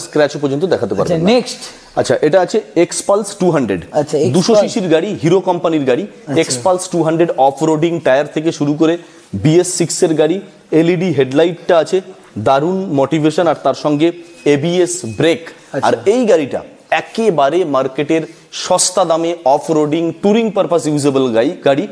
স্ক্র্যাচ পর্যন্ত দেখাতে পারবেন। নেক্সট আচ্ছা, এটা আছে এক্সপালস 200, 200 সিসির গাড়ি, হিরো কোম্পানির গাড়ি। এক্সপালস 200 অফ রোডিং টায়ার থেকে শুরু করে BS6 এর গাড়ি, LED হেডলাইটটা আছে, দারুণ মোটিভেশন আর তার সঙ্গে ABS ব্রেক। আর এই গাড়িটা একেবারে মার্কেটের সস্তা দামে off roading touring purpose usable গাড়ি।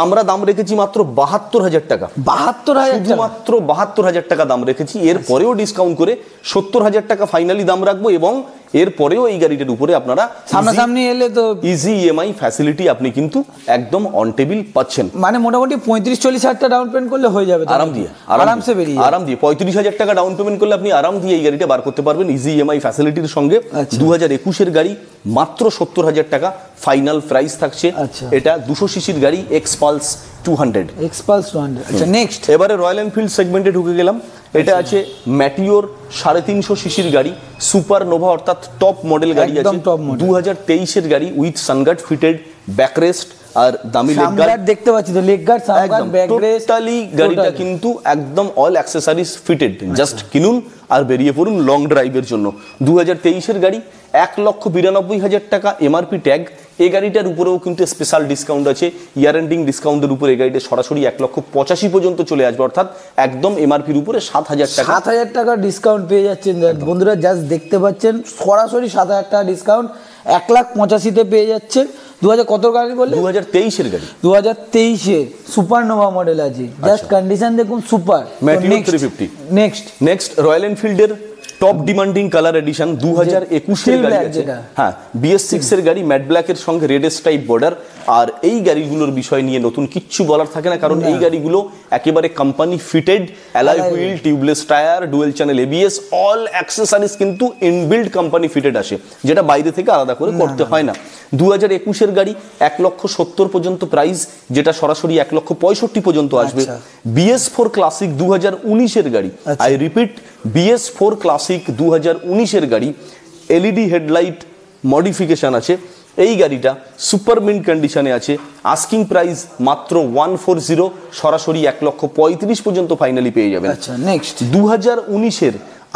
আমরা দাম রেখেছি মাত্র 72,000 টাকা। 72,000, মাত্র 72,000 টাকা দাম রেখেছি। এর পরেও ডিসকাউন্ট করে 70,000 টাকা ফাইনালি দাম রাখবো, এবং এর পরেও এই গাড়িটার উপরে আপনারা সামনাসামনি এলে তো ইজি EMI ফ্যাসিলিটি আপনি কিন্তু একদম অন টেবিল পাচ্ছেন। মানে মোটামুটি 35-40,000 টাকা ডাউন পেমেন্ট করলে হয়ে যাবে আরামসে বেরিয়ে। আরাম দিয়ে 35,000 টাকা ডাউন পেমেন্ট করলে আপনি আরাম দিয়ে এই গাড়িটা বার করতে পারবেন ইজি EMI ফ্যাসিলিটির সঙ্গে। 2021-এর গাড়ি, মাত্র 70,000 টাকা ফাইনাল প্রাইস থাকছে। এটা 200 সিসির গাড়ি, এক্সপালস 200। আচ্ছা, নেক্সট এবারে রয়্যাল এনফিল্ড সেগমেন্টে ঢুকে গেলাম। এটা আছে ম্যাটিওর 350 সিসির গাড়ি, সুপার নোভা অর্থাৎ টপ মডেল গাড়ি আছে। 2023-এর গাড়ি উইথ সানগার্ড ফিটেড, ব্যাকরেস্ট আর দামি লেগ গার্ড দেখতে পাচ্ছি তো, লেগ গার্ড, সানগার্ড, ব্যাকরেস্ট, টোটালি গাড়িটা কিন্তু একদম অল অ্যাকসেসরিজ ফিটেড। জাস্ট কিনুন আর বেরিয়ে পড়ুন লং ড্রাইভের জন্য। 2023-এর গাড়ি, 1,92,000 টাকা MRP ট্যাগ। এই গাড়িটার উপরেও কিন্তু স্পেশাল ডিসকাউন্ট আছে, ইয়ার এন্ডিং ডিসকাউন্টের উপরে এই গাড়িটা সরাসরি 1,85,000 পর্যন্ত চলে আসবে, অর্থাৎ একদম MRPর উপরে 7,000 টাকা। 7,000 টাকা ডিসকাউন্ট পেয়ে যাচ্ছেন বন্ধুরা, জাস্ট দেখতে পাচ্ছেন সরাসরি 7,000 টাকা ডিসকাউন্ট 1,85,000-তে পেয়ে যাচ্ছেন। 2000 কত গাড়ি বললেন? 2023-এর গাড়ি, 2023-এর সুপার নোভা মডেল আছে, জাস্ট কন্ডিশন দেখুন সুপার। ম্যাটিওর 350। নেক্সট রয়্যাল এনফিল্ডের টপ ডিমান্ডিং কালার এডিশন 2021-এর গাড়ি আছে। হ্যাঁ, BS6 এর গাড়ি, ম্যাট ব্ল্যাকের সঙ্গে রেড স্ট্রাইপ বর্ডার। আর এই গাড়িগুলোর বিষয় নিয়ে নতুন কিচ্ছু বলার থাকে না, কারণ এই গাড়িগুলো একেবারে company fitted, alloy wheel, tubeless tyre, dual channel ABS, all accessories কিন্তু ইনবিল্ড কোম্পানি ফিটেড আসে, যেটা বাইরে থেকে আলাদা করে করতে হয় না। 2021-এর গাড়ি 1,70,000 পর্যন্ত প্রাইস, যেটা সরাসরি 1,65,000 পর্যন্ত আসবে। BS4 ক্লাসিক 2019-এর গাড়ি, আই রিপিট BS4 ক্লাসিক 2019-এর গাড়ি, LED হেডলাইট মডিফিকেশন আছে। এই গাড়িটা সুপার মিন্ট কন্ডিশনে আছে, আস্কিং প্রাইস মাত্র 140, সরাসরি 1,35,000 পর্যন্ত ফাইনালি পেয়ে যাবেন। নেক্সট 2019-এর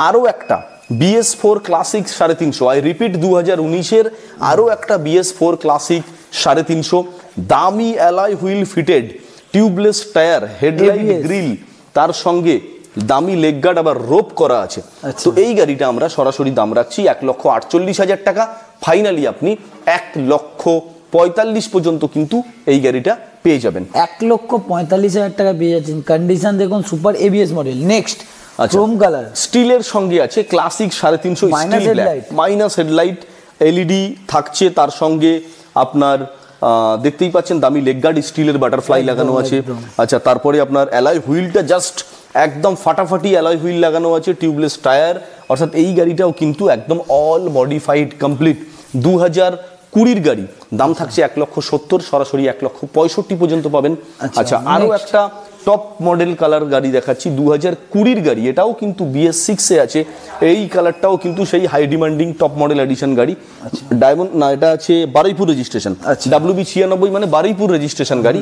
আরও একটা BS4 ক্লাসিক 350, আই রিপিট 2019-এর আরও একটা BS4 ক্লাসিক 350, দামি alloy wheel fitted, tubeless tyre, headlight grill, তার সঙ্গে দামি লেগ গার্ড আবার রোপ করা আছে। তো এই গাড়িটা আমরা সরাসরি দাম রাখছি 1,48,000 টাকা। ফাইনালি আপনি 1,45,000 পর্যন্ত কিন্তু এই গাড়িটা পেয়ে যাবেন। 1,45,000 টাকা পেয়ে যাচ্ছেন। কন্ডিশন দেখুন super, ABS model. Next Chrome colour, স্টিলের সঙ্গে আছে ক্লাসিক 350, মাইনাস হেডলাইট, LED থাকছে, তার সঙ্গে আপনার দেখতেই পাচ্ছেন দামি লেগ গার্ড স্টিলের বাটারফ্লাই লাগানো আছে। আচ্ছা, তারপরে আপনার অ্যালয় হুইলটা জাস্ট একদম ফাটাফাটি অ্যালয় হুইল লাগানো আছে, টিউবলেস টায়ার, অর্থাৎ এই গাড়িটাও কিন্তু একদম অল মডিফাইড কমপ্লিট। 2020 গাড়ি, দাম থাকছে 1,70,000, সরাসরি 1,65,000 পর্যন্ত পাবেন। আচ্ছা, আরো একটা টপ মডেল কালার গাড়ি দেখাচ্ছি, 2020 গাড়ি, এটাও কিন্তু BS6 এ আছে। এই কালারটাও কিন্তু সেই high demanding top model edition গাড়ি। ডায়মন্ড না, এটা আছে বারুইপুর রেজিস্ট্রেশন, WB96 মানে বারুইপুর রেজিস্ট্রেশন গাড়ি,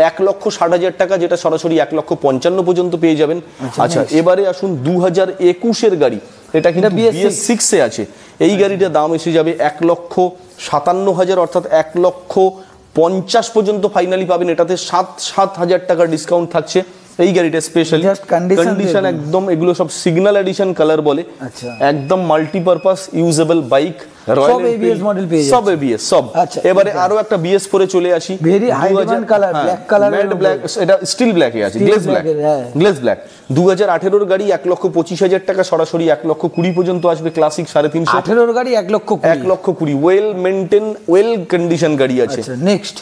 1,60,000 টাকা, যেটা সরাসরি 1,55,000 পর্যন্ত পেয়ে যাবেন। আচ্ছা, এবারে আসুন 2021 গাড়ি, এটা কিন্তু BS6 এ আছে। এই গাড়িটার দাম এসে যাবে 1,57,000, অর্থাৎ 1,50,000 পর্যন্ত ফাইনালি পাবেন। এটাতে 7,000 টাকার ডিসকাউন্ট থাকছে। এই গাড়িটা স্পেশালি কন্ডিশন একদম, এগুলো সব সিগন্যাল এডিশন কালার বলে, একদম multipurpose usable bike, royal Enfield model পেয়ে যাচ্ছে, সব ABS সব। এবারে আরো একটা BS পরে চলে আসি, very high demand colour, black colour, matte black, এটা স্টিল ব্ল্যাকে আছে, গ্লেজ ব্ল্যাক। 2018 গাড়ি 1,25,000 টাকা, সরাসরি 1,20,000 পর্যন্ত আসবে। ক্লাসিক 3.5, 18 গাড়ি 1,20,000, ওয়েল মেইনটেইন, ওয়েল কন্ডিশন গাড়ি আছে। নেক্সট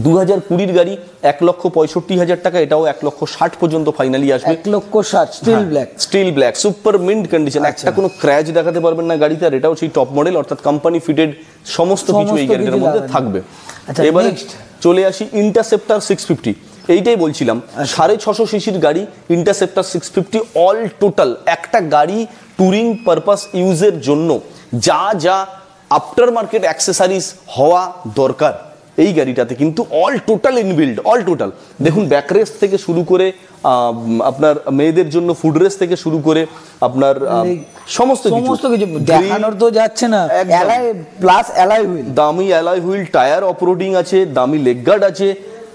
2020 গাড়ি 1,65,000 টাকা, এটাও 1,60,000 পর্যন্ত ফাইনালি আসবে। 1,60,000 steel black super mint condition, একটা কোনো ক্র্যাচ দেখাতে পারবেন না গাড়িতে। আর এটাও সেই টপ মডেল, অর্থাৎ কোম্পানি ফিটেড সমস্ত কিছু এই গাড়িটার মধ্যে থাকবে। এবারে চলে আসি ইন্টারসেপ্টর 650, এইটাই বলছিলাম, 650 সিসির গাড়ি ইন্টারসেপ্টর 650, অল টোটাল একটা গাড়ি টুরিং পারপাস ইউজের জন্য যা যা আফটার মার্কেট অ্যাক্সেসরিজ হওয়া দরকার এই গাড়িটাতে কিন্তু all total inbuilt, all total. দেখুন, ব্যাকরেস্ট থেকে শুরু করে আপনার মেয়েদের জন্য ফুড রেস থেকে শুরু করে আপনার সমস্ত কিছু দেখানোর তো যাচ্ছে না। প্লাস অ্যালয় হুইল, দামি অ্যালয় হুইল, টায়ার অফরোডিং আছে, দামি লেগ গার্ড আছে,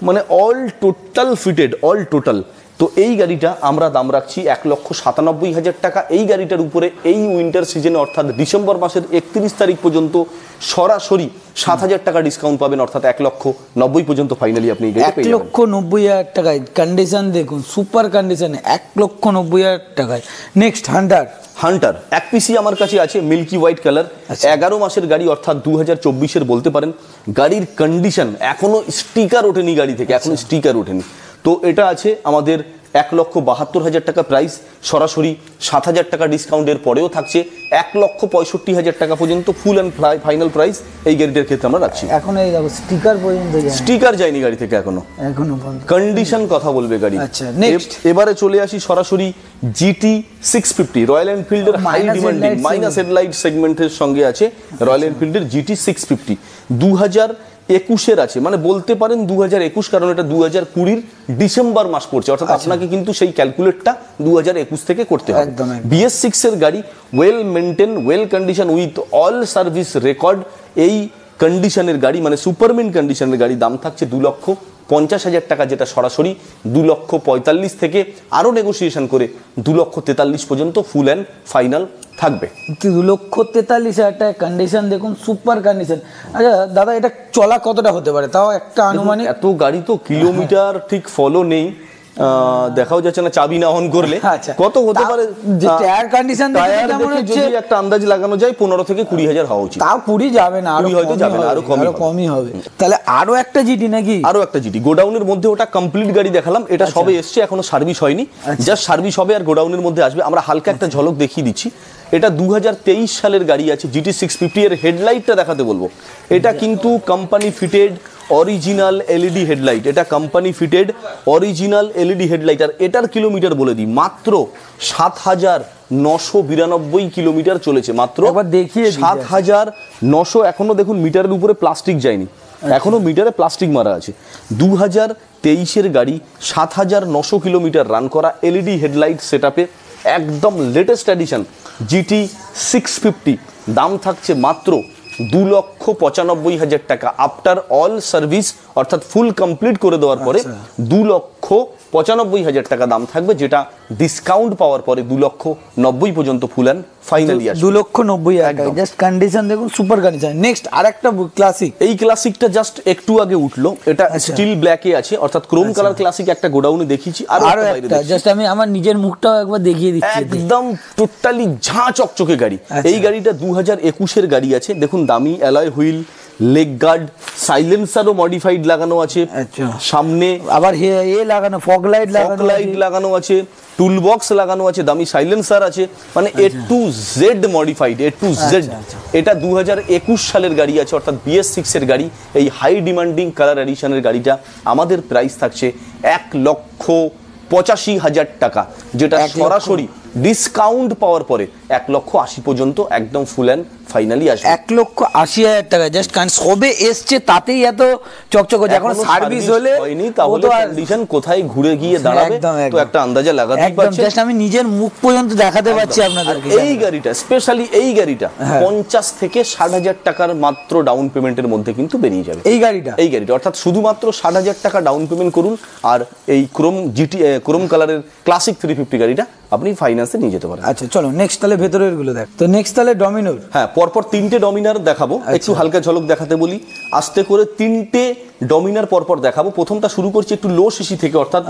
মানে all total fitted, all total. তো এই গাড়িটা আমরা দাম রাখছি 1,97,000 টাকা। এই গাড়িটার উপরে এই উইন্টার সিজনে, অর্থাৎ ডিসেম্বর মাসের 31 তারিখ পর্যন্ত সরাসরি 7,000 টাকা ডিসকাউন্ট পাবেন, অর্থাৎ 1,90,000 পর্যন্ত ফাইনালি আপনি 1,90,000 টাকায়। কন্ডিশন দেখুন, সুপার কন্ডিশন, 1,90,000 টাকায়। নেক্সট হান্টার 1 পিসি আমার কাছে আছে, মিল্কি হোয়াইট কালার, 11 মাসের গাড়ি, অর্থাৎ 2024-এর বলতে পারেন। গাড়ির কন্ডিশন এখনো স্টিকার ওঠেনি গাড়ি থেকে, এখনো স্টিকার ওঠেনি। তো এটা আছে আমাদের 1,72,000 টাকা প্রাইস, সরাসরি 7,000 টাকা ডিসকাউন্টের পরেও থাকছে 1,65,000 টাকা পর্যন্ত ফুল অ্যান্ড ফাইনাল প্রাইস এই গাড়িটার ক্ষেত্রে আমরা রাখছি। এখন এই দেখো স্টিকার পর্যন্ত যায়নি, স্টিকার যায়নি গাড়ি থেকে এখনো কন্ডিশন কথা বলবে গাড়ি। আচ্ছা, নেক্সট এবারে চলে আসি সরাসরি GT 650, রয়্যাল এনফিল্ডের হাই ডিমান্ডিং মাইনাস হেডলাইট সেগমেন্টের সঙ্গে আছে রয়্যাল এনফিল্ডের GT 650। 2021-এর আছে, মানে বলতে পারেন 2021, কারণ এটা 2020 ডিসেম্বর মাস পড়ছে, অর্থাৎ আপনাকে কিন্তু সেই ক্যালকুলেটটা 2021 থেকে করতে হবে। BS6-এর গাড়ি, well maintain, well condition with all service record. এই কন্ডিশনের গাড়ি, মানে সুপারমিন কন্ডিশনের গাড়ি, দাম থাকছে 2,50,000 টাকা, যেটা সরাসরি 2,45,000 থেকে আরও নেগোসিয়েশন করে 2,43,000 পর্যন্ত ফুল অ্যান্ড ফাইনাল থাকবে। 2,43,000 টাকা কন্ডিশন দেখুন, সুপার কন্ডিশন। আচ্ছা দাদা, এটা চলা কতটা হতে পারে তাও একটা আনুমানিক? এত গাড়ি তো কিলোমিটার ঠিক ফলো নেই, দেখাও যাচ্ছে না চাবি না অন করলে। কত হতে পারে টায়ার কন্ডিশন যদি একটা আন্দাজ লাগানো যায় 15 থেকে 20,000 হওয়া উচিত। তাও 20 যাবে না, আরো হয়তো যাবে না, আরো কমই হবে। তাহলে আরো একটা জিটি নাকি? আরো একটা জিটি গোডাউনের মধ্যে, ওটা কমপ্লিট গাড়ি দেখালাম, এটা সবে এসছে, এখনো সার্ভিস হয়নি, জাস্ট সার্ভিস হবে আর গোডাউনের মধ্যে আসবে। আমরা হালকা একটা ঝলক দেখিয়ে দিচ্ছি। এটা 2023 সালের গাড়ি আছে, GT 650। এর হেডলাইটটা দেখাতে বলবো। এটা কিন্তু company fitted original LED headlight, এটা company fitted original LED headlight. আর এটার কিলোমিটার বলে দিই, মাত্র 7,992 কিলোমিটার চলেছে, মাত্র 7,900। এখনো দেখুন মিটারের উপরে প্লাস্টিক যায়নি, এখনো মিটারে প্লাস্টিক মারা আছে। 2023-এর গাড়ি, 7,900 কিলোমিটার রান করা, LED হেডলাইট সেটআপে, একদম লেটেস্ট এডিশন GT 650। দাম থাকছে মাত্র 2,95,000 টাকা আফটার অল সার্ভিস, অর্থাৎ ফুল কমপ্লিট করে দেওয়ার পরে 2,95,000 টাকা দাম থাকবে, যেটা ডিসকাউন্ট পাওয়ার পরে 2,90,000 পর্যন্ত ফুল অ্যান্ড ফাইনালি আসবে। 2,90,000 জাস্ট কন্ডিশন দেখুন, সুপার কন্ডিশন। নেক্সট আরেকটা ক্লাসিক, এই ক্লাসিকটা জাস্ট একটু আগে উঠলো, এটা স্টিল ব্ল্যাকে আছে, অর্থাৎ ক্রোম কালার ক্লাসিক একটা গোডাউনে দেখিয়েছি। আর একটা জাস্ট আমি আমার নিজের মুখটাও একবার দেখিয়ে দিচ্ছি, একদম টোটালি ঝাঁ চকচকে গাড়ি। এই গাড়িটা 2021-এর গাড়ি আছে, দেখুন দামি অ্যালয় হুইল, লেগ গার্ড, সাইলেন্সারও মডিফাইড লাগানো আছে, আচ্ছা, সামনে আবার লাগানো ফগ লাইট লাগানো আছে, টুল বক্স লাগানো আছে, দামি সাইলেন্সার আছে, মানে এ to Z modified, A to Z. এটা 2021 সালের গাড়ি আছে, অর্থাৎ BS6 এর গাড়ি। এই হাই ডিমান্ডিং কালার এডিশনের গাড়িটা আমাদের প্রাইস থাকছে 1,85,000 টাকা, যেটা সরাসরি ডিসকাউন্ট পাওয়ার পরে 1,80,000 পর্যন্ত একদম ফুল অ্যান্ড ফাইনালি আসবে। 1,80,000 টাকা জাস্ট, কারণ সবে এসছে তাতেই এত চকচক হচ্ছে। এখন সার্ভিস হলে হয়নি, তাহলে কন্ডিশন কোথায় ঘুরে গিয়ে দাঁড়াবে তো একটা আন্দাজা লাগাতেই পারছেন। জাস্ট আমি নিজের মুখ পর্যন্ত দেখাতে পাচ্ছি আপনাদেরকে। এই গাড়িটা স্পেশালি, এই গাড়িটা 50 থেকে 60,000 টাকার মাত্র ডাউন পেমেন্টের মধ্যে কিন্তু বেরিয়ে যাবে। এই গাড়িটা অর্থাৎ শুধুমাত্র 60,000 টাকা ডাউন পেমেন্ট করুন, আর এই ক্রোম কালারের ক্লাসিক 350 গাড়িটা আপনি ফাইন্যান্সে নিয়ে যেতে পারেন। আচ্ছা চলো নেক্সট তাহলে ভেতরের গুলো দেখ। তো নেক্সট তাহলে ডমিনোর। হ্যাঁ, পরপর 3টে ডমিনার দেখাবো, একটু হালকা ঝলক দেখাতে বলি, আস্তে করে 3টে ডমিনার পরপর দেখাবো। প্রথমটা শুরু করছি একটু লো সিসি থেকে, অর্থাৎ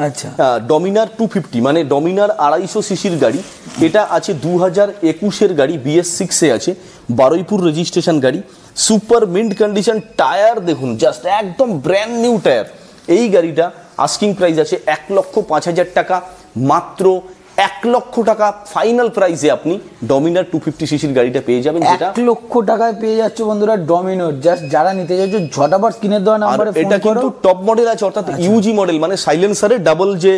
ডমিনার 250, মানে ডমিনার 250 সিসির গাড়ি। এটা আছে 2021 গাড়ি, BS6 এ আছে, বারুইপুর রেজিস্ট্রেশন গাড়ি, সুপার মিন্ট কন্ডিশন, টায়ার দেখুন জাস্ট একদম ব্র্যান্ড নিউ টায়ার। এই গাড়িটা আস্কিং প্রাইস আছে 1,05,000 টাকা, মাত্র 1 লক্ষ টাকা ফাইনাল প্রাইসে আপনি ডমিনার 250 সিসির গাড়িটা পেয়ে যাবেন, যেটা 1 লক্ষ টাকায় পেয়ে যাচ্ছে বন্ধুরা ডমিনোর। জাস্ট যারা নিতে চাইছো ঝটাপট স্ক্রিনের দেওয়া নম্বরে ফোন করো। এটা কিন্তু টপ মডেল আছে, অর্থাৎ ইউজি মডেল, মানে সাইলেন্সারে ডাবল যে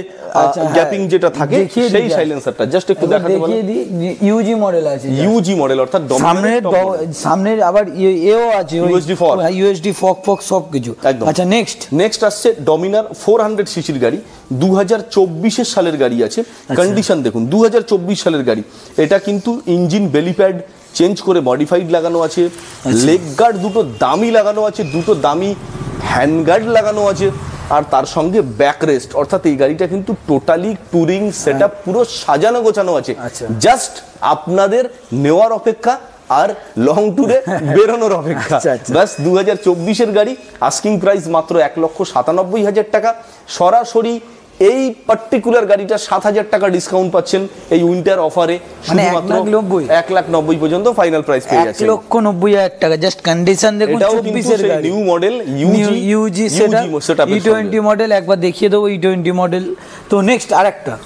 গ্যাপিং যেটা থাকে সেই সাইলেন্সারটা জাস্ট একটু দেখাতে বলি। ইউজি মডেল আছে, ইউজি মডেল, অর্থাৎ সামনের আবার এও আছে, ইউএসডি ফক সব কিছু। আচ্ছা নেক্সট আসছে ডমিনার 400 সিসির গাড়ি, 2024 সালের গাড়ি আছে। কন্ডিশন দেখুন, 2024 সালের গাড়ি। এটা কিন্তু ইঞ্জিন বেলি প্যাড চেঞ্জ করে মডিফাইড লাগানো আছে, লেগ গার্ড দুটো দামি লাগানো আছে, দুটো দামি হ্যান্ড গার্ড লাগানো আছে, আর তার সঙ্গে ব্যাক রেস্ট, অর্থাৎ এই গাড়িটা কিন্তু টোটালি টুরিং সেটআপ পুরো সাজানো গোছানো আছে। জাস্ট আপনাদের নেওয়ার অপেক্ষা আর লং ট্যুরে বেরোনোর অপেক্ষা। বাস 2024 গাড়ি, আস্কিং প্রাইস মাত্র 1,97,000 টাকা। সরাসরি এই পার্টিকুলার গাড়িটা 7,000 টাকা ডিসকাউন্ট পাচ্ছেন এই উইন্টার অফারে, শুধুমাত্র 1,90,000 পর্যন্ত ফাইনাল প্রাইস পেয়ে যাচ্ছেন। 1,90,000 টাকা জাস্ট কন্ডিশন দেখুন। 24 এর গাড়ি, নিউ মডেল, ইউজি সেটআপ, E20 মডেল, একবার দেখিয়ে দেবো E20 মডেল। তো নেক্সট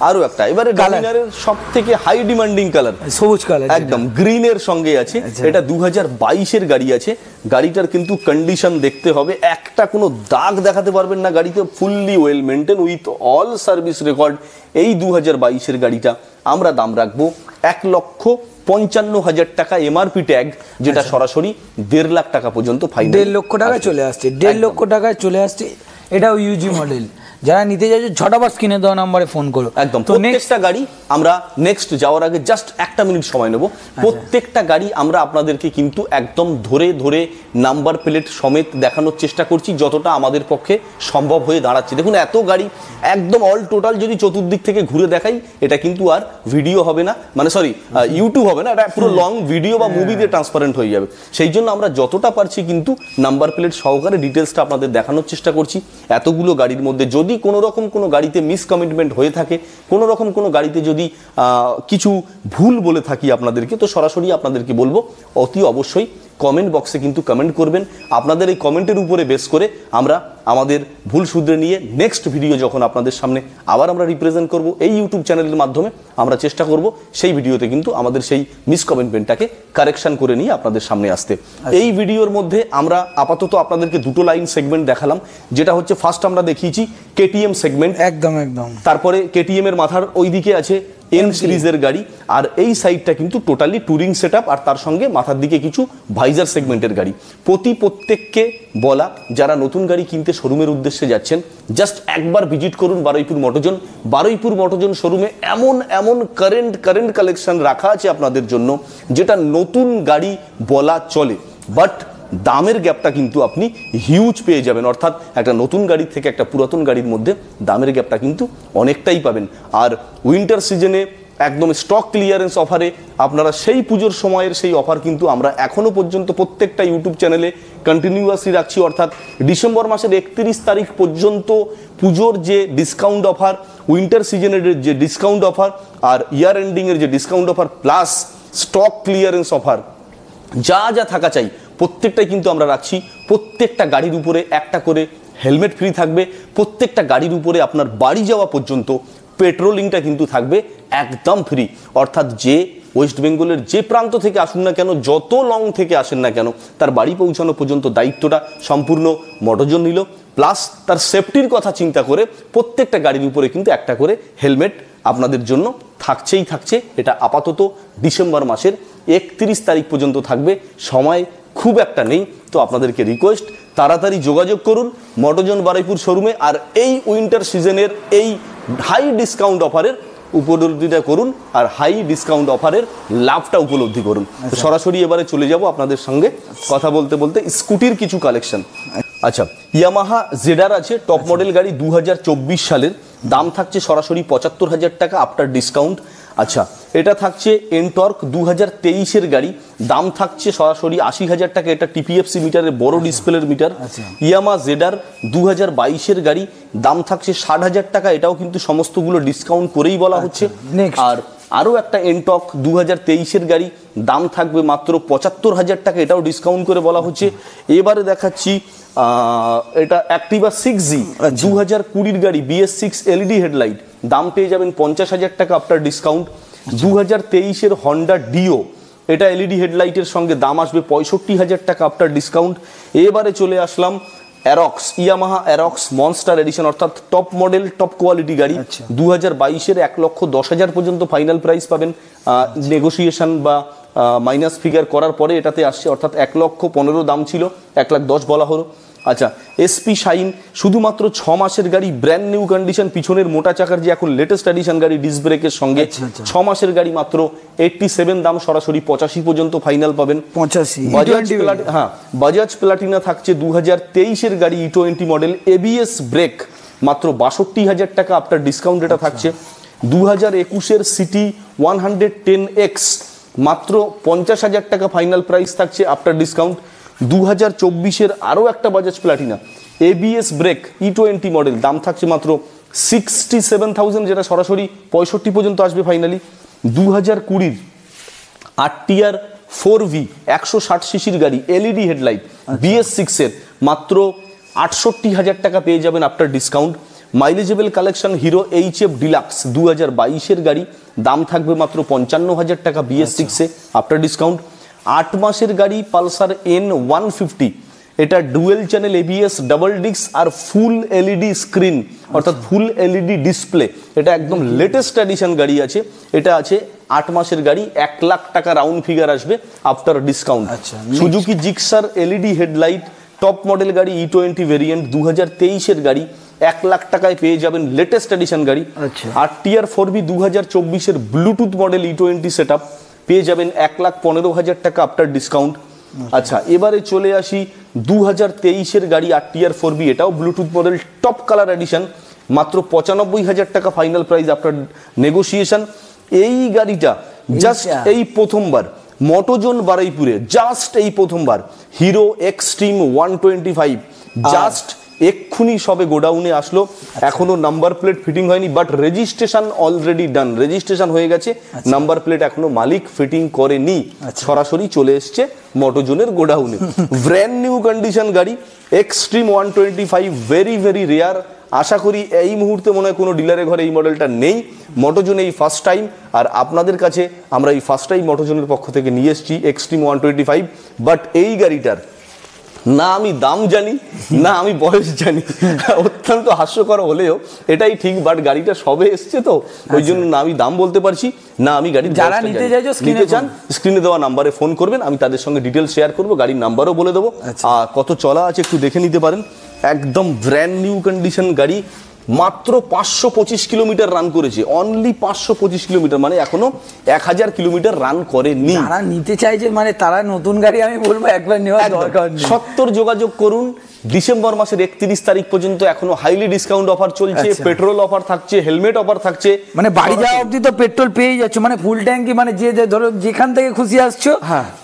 আরো একটা এবারে ডমিনারের সবথেকে হাই ডিমান্ডিং কালার সবুজ কালার, একদম গ্রিনের সঙ্গে আছে। এটা 2022 এর গাড়ি আছে। গাড়িটার কিন্তু কন্ডিশন দেখতে হবে, একটা কোনো দাগ দেখাতে পারবেন না, গাড়িতে fully well maintain with all service record. এই 2022 এর গাড়িটা আমরা দাম রাখবো 1,55,000 টাকা এমআরপি ট্যাগ, যেটা সরাসরি 1.5 লাখ টাকা পর্যন্ত ফাইনাল। 1.5 লক্ষ টাকায় চলে আসছে, 1.5 লক্ষ টাকায় চলে আসছে। এটাও ইউজি মডেল। যারা নিতে চাইছো ঝটাপট স্ক্রিনে দেওয়া নম্বরে ফোন করো। একদম প্রত্যেকটা গাড়ি আমরা নেক্সট যাওয়ার আগে জাস্ট 1 মিনিট সময় নেব। প্রত্যেকটা গাড়ি আমরা আপনাদেরকে কিন্তু একদম ধরে ধরে নাম্বার প্লেট সমেত দেখানোর চেষ্টা করছি, যতটা আমাদের পক্ষে সম্ভব হয়ে দাঁড়াচ্ছে। দেখুন এত গাড়ি একদম অল টোটাল যদি চতুর্দিক থেকে ঘুরে দেখাই, এটা কিন্তু আর ভিডিও হবে না, মানে সরি ইউটিউব হবে না, এটা পুরো লং ভিডিও বা মুভিতে ট্রান্সপারেন্ট হয়ে যাবে। সেই জন্য আমরা যতটা পারছি কিন্তু নাম্বার প্লেট সহকারে ডিটেলসটা আপনাদের দেখানোর চেষ্টা করছি। এতগুলো গাড়ির মধ্যে যদি কোনো রকম কোনো গাড়িতে মিসকমিটমেন্ট হয়ে থাকে, কোনো রকম কোনো গাড়িতে যদি কিছু ভুল বলে থাকি আপনাদেরকে, তো সরাসরি আপনাদেরকে বলবো অতি অবশ্যই কমেন্ট বক্সে কিন্তু কমেন্ট করবেন। আপনাদের এই কমেন্টের উপরে বেস করে আমরা আমাদের ভুল শুধরে নিয়ে নেক্সট ভিডিও যখন আপনাদের সামনে আবার আমরা রিপ্রেজেন্ট করব এই ইউটিউব চ্যানেলের মাধ্যমে, আমরা চেষ্টা করব সেই ভিডিওতে কিন্তু আমাদের সেই মিসকমেন্টমেন্টটাকে কারেকশন করে নিয়ে আপনাদের সামনে আসতে। এই ভিডিওর মধ্যে আমরা আপাতত আপনাদেরকে দুটো লাইন সেগমেন্ট দেখালাম, যেটা হচ্ছে ফার্স্ট আমরা দেখিয়েছি কেটিএম সেগমেন্ট, একদম তারপরে কেটিএম এর মাথার ওইদিকে আছে এন সিরিজের গাড়ি, আর এই সাইডটা কিন্তু টোটালি টুরিং সেটআপ, আর তার সঙ্গে মাথার দিকে কিছু ভাইজার সেগমেন্টের গাড়ি। প্রত্যেককে বলা, যারা নতুন গাড়ি কিনতে শোরুমের উদ্দেশ্যে যাচ্ছেন, জাস্ট একবার ভিজিট করুন বারুইপুর মোটরজোন। বারুইপুর মোটরজোন শোরুমে এমন কারেন্ট কালেকশন রাখা আছে আপনাদের জন্য, যেটা নতুন গাড়ি বলা চলে, বাট দামের গ্যাপটা কিন্তু আপনি হিউজ পেয়ে যাবেন। অর্থাৎ একটা নতুন গাড়ির থেকে একটা পুরাতন গাড়ির মধ্যে দামের গ্যাপটা কিন্তু অনেকটাই পাবেন। আর উইন্টার সিজনে একদম স্টক ক্লিয়ারেন্স অফারে আপনারা সেই পুজোর সময়ের সেই অফার কিন্তু আমরা এখনো পর্যন্ত প্রত্যেকটা ইউটিউব চ্যানেলে কন্টিনিউয়াসলি রাখছি। অর্থাৎ ডিসেম্বর মাসের 31 তারিখ পর্যন্ত পুজোর যে ডিসকাউন্ট অফার, উইন্টার সিজনের যে ডিসকাউন্ট অফার, আর ইয়ার এন্ডিংয়ের যে discount offer plus stock clearance offer, যা থাকা চাই প্রত্যেকটাই কিন্তু আমরা রাখছি। প্রত্যেকটা গাড়ির উপরে একটা করে হেলমেট ফ্রি থাকবে, প্রত্যেকটা গাড়ির উপরে আপনার বাড়ি যাওয়া পর্যন্ত পেট্রোলিংটা কিন্তু থাকবে একদম ফ্রি। অর্থাৎ যে ওয়েস্ট বেঙ্গলের যে প্রান্ত থেকে আসুন না কেন, যত লং থেকে আসেন না কেন, তার বাড়ি পৌঁছানো পর্যন্ত দায়িত্বটা সম্পূর্ণ মোটরজন নিল। প্লাস তার সেফটির কথা চিন্তা করে প্রত্যেকটা গাড়ির উপরে কিন্তু একটা করে হেলমেট আপনাদের জন্য থাকছে। এটা আপাতত ডিসেম্বর মাসের 31 তারিখ পর্যন্ত থাকবে, সময় খুব একটা নেই। তো আপনাদেরকে রিকোয়েস্ট, তাড়াতাড়ি যোগাযোগ করুন মোটরজন বারুইপুর শোরুমে, আর এই উইন্টার সিজনের এই হাই ডিসকাউন্ট অফারের উপলব্ধিটা করুন, আর হাই ডিসকাউন্ট অফারের লাভটা উপলব্ধি করুন। সরাসরি এবারে চলে যাব আপনাদের সঙ্গে কথা বলতে বলতে স্কুটির কিছু কালেকশন। আচ্ছা, ইয়ামাহা জেডার আছে, টপ মডেল গাড়ি, 2024 সালের, দাম থাকছে সরাসরি 75,000 টাকা আফটার ডিসকাউন্ট। আচ্ছা, এটা থাকছে এনটর্ক 2023-এর গাড়ি, দাম থাকছে সরাসরি 80,000 টাকা। এটা টিপিএফসি মিটারের বড় ডিসপ্লের মিটার। ইয়ামাহা জেডার 2022-এর গাড়ি, দাম থাকছে 60,000 টাকা। এটাও কিন্তু সমস্তগুলো ডিসকাউন্ট করেই বলা হচ্ছে। আর আরও একটা এনটক 2023-এর গাড়ি, দাম থাকবে মাত্র 75,000 টাকা, এটাও ডিসকাউন্ট করে বলা হচ্ছে। এবারে দেখাচ্ছি এটা অ্যাক্টিভা 6G 2020-র গাড়ি, BS6 এলইডি হেডলাইট, দাম পেয়ে যাবেন 50,000 টাকা আফটার ডিসকাউন্ট। 2023-এর হন্ডা ডিও, এটা এলইডি হেডলাইটের সঙ্গে দাম আসবে 65,000 টাকা আফটার ডিসকাউন্ট। এবারে চলে আসলাম Aerox, Yamaha Aerox Monster edition, অর্থাৎ টপ মডেল টপ কোয়ালিটি গাড়ি, 2022-এর 1,10,000 পর্যন্ত ফাইনাল প্রাইস পাবেন। নেগোসিয়েশন বা মাইনাস ফিগার করার পরে এটাতে আসছে, অর্থাৎ 1,15,000 দাম ছিল, 1,10,000 বলা হলো। আচ্ছা, এসপি শাইন শুধুমাত্র 6 মাসের গাড়ি, ব্র্যান্ড নিউ কন্ডিশন, পিছনের মোটা চাকার যে এখন লেটেস্ট এডিশন গাড়ি ডিস্ক ব্রেকের সঙ্গে, 6 মাসের গাড়ি, মাত্র 87 দাম, সরাসরি 85 পর্যন্ত ফাইনাল পাবেন। 85। হ্যাঁ, বাজাজ প্লাটিনা থাকছে 2023-এর গাড়ি, E20 মডেল, এবিএস ব্রেক, মাত্র 62,000 টাকা আফটার ডিসকাউন্ট এটা থাকছে। 2021-এর সিটি 110X, মাত্র 50,000 টাকা ফাইনাল প্রাইস থাকছে আফটার ডিসকাউন্ট। 2024-এর আরও একটা Bajaj Platina ABS brake E20 model, দাম থাকছে মাত্র 67,000, যেটা সরাসরি 65 পর্যন্ত আসবে ফাইনালি। 2020-র আরটিআর 4V 160 সিসির গাড়ি, এলইডি হেডলাইট, BS6-এর, মাত্র 68,000 টাকা পেয়ে যাবেন after discount. Mileageable collection Hero HF Deluxe 2022-এর গাড়ি, দাম থাকবে মাত্র 55,000 টাকা BS6-এ আফটার ডিসকাউন্ট। 8 মাসের গাড়ি পালসার N150, এটা dual channel ABS, double disc আর ফুল এলইডি স্ক্রিন, অর্থাৎ ফুল এলইডি ডিসপ্লে, এটা একদম লেটেস্ট এডিশন গাড়ি আছে। এটা আছে 8 মাসের গাড়ি, 1 লাখ টাকা রাউন্ড ফিগার আসবে after discount. Suzuki Gixxer LED headlight, top model গাড়ি, E20 ভেরিয়েন্ট, 2023-এর গাড়ি, 1 লাখ টাকায় পেয়ে যাবেন লেটেস্ট এডিশন গাড়ি। আর টিআর 4V 2024-এর Bluetooth model E20 set up, পেয়ে যাবেন 1,15,000 টাকা আফটার ডিসকাউন্ট। আচ্ছা, এবারে চলে আসি 2023-এর গাড়ি, RTR 4B, এটাও Bluetooth model, top colour addition, মাত্র 95,000 টাকা ফাইনাল প্রাইস আফটার নেগোসিয়েশন। এই গাড়িটা জাস্ট এই প্রথমবার মোটোজোন বারুইপুরে, জাস্ট এই প্রথমবার হিরো এক্সট্রিম 125 জাস্ট এক্ষুনি সবে গোডাউনে আসলো, এখনো নাম্বার প্লেট ফিটিং হয়নি, but registration already done, registration হয়ে গেছে, নাম্বার প্লেট এখনো মালিক ফিটিং করেনি, সরাসরি চলে এসছে মোটোজোনের গোডাউনে। ব্র্যান্ড নিউ কন্ডিশন গাড়ি, এক্সট্রিম 125, ভেরি ভেরি রেয়ার। আশা করি এই মুহূর্তে মনে হয় কোনো ডিলারের ঘরে এই মডেলটা নেই, মোটোজোনে এই ফার্স্ট টাইম, আর আপনাদের কাছে আমরা এই ফার্স্ট টাইম মোটোজোনের পক্ষ থেকে নিয়ে এসেছি এক্সট্রিম 125। বাট এই গাড়িটার না আমি দাম জানি, না আমি বয়স জানি, অত্যন্ত হাস্যকর হলেও এটাই ঠিক, বাট গাড়িটা সবে এসছে তো ওই জন্য না আমি দাম বলতে পারছি, না আমি গাড়ি যারা নিতে চান স্ক্রিনে দেওয়া নাম্বারে ফোন করবেন, আমি তাদের সঙ্গে ডিটেলস শেয়ার করবো, গাড়ির নাম্বারও বলে দেবো, আর কত চলা আছে একটু দেখে নিতে পারেন। একদম ব্র্যান্ড নিউ কন্ডিশন গাড়ি, মাত্র 525 কিলোমিটার রান করেছে, অনলি 525 কিলোমিটার, মানে এখনো 1000 কিলোমিটার রান করেনি। যারা নিতে চাইছে মানে তারা নতুন গাড়ি আমি বলবো একবার নেওয়া দরকার নেই। 70 যোগাযোগ করুন, ডিসেম্বর মাসের 31 তারিখ পর্যন্ত এখনো হাইলি ডিসকাউন্ট অফার চলছে, পেট্রোল অফার থাকছে, হেলমেট অফার থাকছে, মানে বাড়ি যাওয়া অবধি তো পেট্রোল পেয়ে যাচ্ছ, মানে ফুল ট্যাঙ্কি, মানে যে ধরো যেখান থেকে খুশি আসছো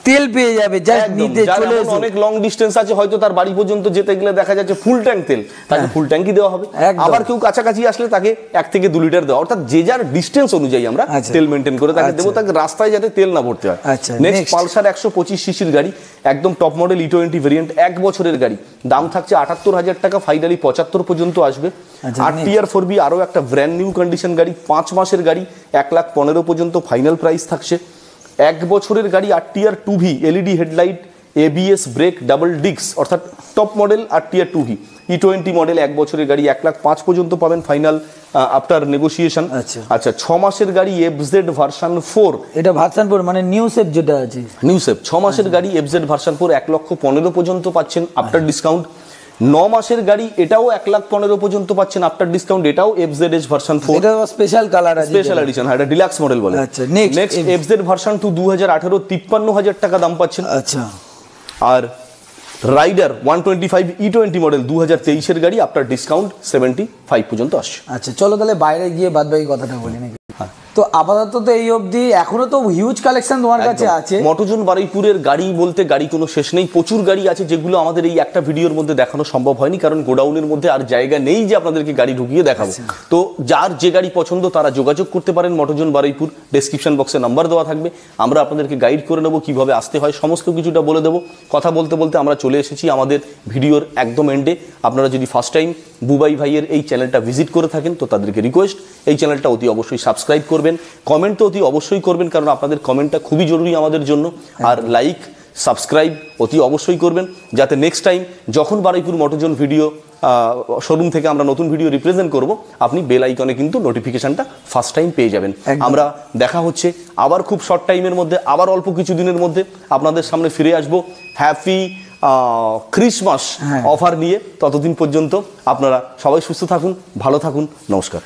তেল পেয়ে যাবে, জাস্ট নিতে চলে এসো। অনেক লং ডিস্টেন্স আছে, হয়তো তার বাড়ি পর্যন্ত যেতে গেলে দেখা যাচ্ছে ফুল ট্যাঙ্ক তেল, তাকে ফুল ট্যাঙ্কি দেওয়া হবে। আবার কেউ কাছাকাছি আসলে তাকে 1 থেকে 2 লিটার দেওয়া, অর্থাৎ যে যার ডিস্টেন্স অনুযায়ী আমরা তেল মেনটেন করে তাকে দেবো, তাকে রাস্তায় যাতে তেল না ভরতে হয়। নেক্সট পালসার 125 সিসির গাড়ি, একদম টপ মডেল E20 ভেরিয়েন্ট, 1 বছরের গাড়ি, দাম থাকছে 78,000 টাকা, ফাইনালি 75 পর্যন্ত আসবে। আর TR4B আরো একটা ব্র্যান্ড নিউ কন্ডিশন গাড়ি, 5 মাসের গাড়ি, 1,15,000 পর্যন্ত ফাইনাল প্রাইস থাকছে। 1 বছরের গাড়ি আর TR2V LED headlight, ABS brake, double disc, অর্থাৎ টপ মডেল আর TR2V E20 মডেল 1 বছরের গাড়ি 1,05,000 পর্যন্ত পাবেন ফাইনাল আফটার নেগোসিয়েশন। আচ্ছা 6 মাসের গাড়ি FZ ভার্সন 4, এটা ভার্সন 4 মানে নিউ শেপ যেটা আছে, নিউ শেপ 6 মাসের গাড়ি FZ ভার্সন 4 1,15,000 পর্যন্ত পাচ্ছেন আফটার ডিসকাউন্ট। 9 মাসের গাড়ি এটাও 1,15,000 পর্যন্ত পাচ্ছেন আফটার ডিসকাউন্ট, এটাও FZH ভার্সন 4, এটা স্পেশাল কালার আছে, স্পেশাল এডিশন, এটা ডিলাক্স মডেল বলে। আচ্ছা নেক্সট FZ ভার্সন 2 2018 53,000 টাকা দাম পাচ্ছেন। আচ্ছা আর রাইডার 125 E20 মডেল 2023 এর গাড়ি আফটার ডিসকাউন্ট 75 পর্যন্ত আসছে। আচ্ছা চলো তাহলে বাইরে গিয়ে বাদ বাকি কথাটা বলি নাকি। তো আপাতত তো এই অবধি, এখনো তো হিউজ কালেকশন তোমার কাছে আছে। মটোজন বারুইপুরের গাড়ি বলতে গাড়ি কোনো শেষ নেই, প্রচুর গাড়ি আছে যেগুলো আমাদের এই একটা ভিডিওর মধ্যে দেখানো সম্ভব হয়নি, কারণ গোডাউনের মধ্যে আর জায়গা নেই যে আপনাদেরকে গাড়ি ঢুকিয়ে দেখাবো। তো যার যে গাড়ি পছন্দ তারা যোগাযোগ করতে পারেন মটোজন বারুইপুর, ডেসক্রিপশন বক্সে নাম্বার দেওয়া থাকবে, আমরা আপনাদেরকে গাইড করে নেবো কিভাবে আসতে হয়, সমস্ত কিছুটা বলে দেবো। কথা বলতে বলতে আমরা চলে এসেছি আমাদের ভিডিওর একদম এন্ডে। আপনারা যদি ফার্স্ট টাইম বুবাই ভাইয়ের এই চ্যানেলটা ভিজিট করে থাকেন তো তাদেরকে রিকোয়েস্ট এই চ্যানেলটা অতি অবশ্যই সাবস্ক্রাইব করবেন, কমেন্ট তো অতি অবশ্যই করবেন, কারণ আপনাদের কমেন্টটা খুবই জরুরি আমাদের জন্য, আর লাইক সাবস্ক্রাইব অতি অবশ্যই করবেন, যাতে নেক্সট টাইম যখন বারুইপুর মটোজন ভিডিও শোরুম থেকে আমরা নতুন ভিডিও রিপ্রেজেন্ট করব, আপনি বেল আইকনে কিন্তু নোটিফিকেশনটা ফার্স্ট টাইম পেয়ে যাবেন। আমরা দেখা হচ্ছে আবার খুব শর্ট টাইমের মধ্যে, আবার অল্প কিছু দিনের মধ্যে আপনাদের সামনে ফিরে আসবো হ্যাপি ক্রিসমাস অফার নিয়ে। ততদিন পর্যন্ত আপনারা সবাই সুস্থ থাকুন, ভালো থাকুন, নমস্কার।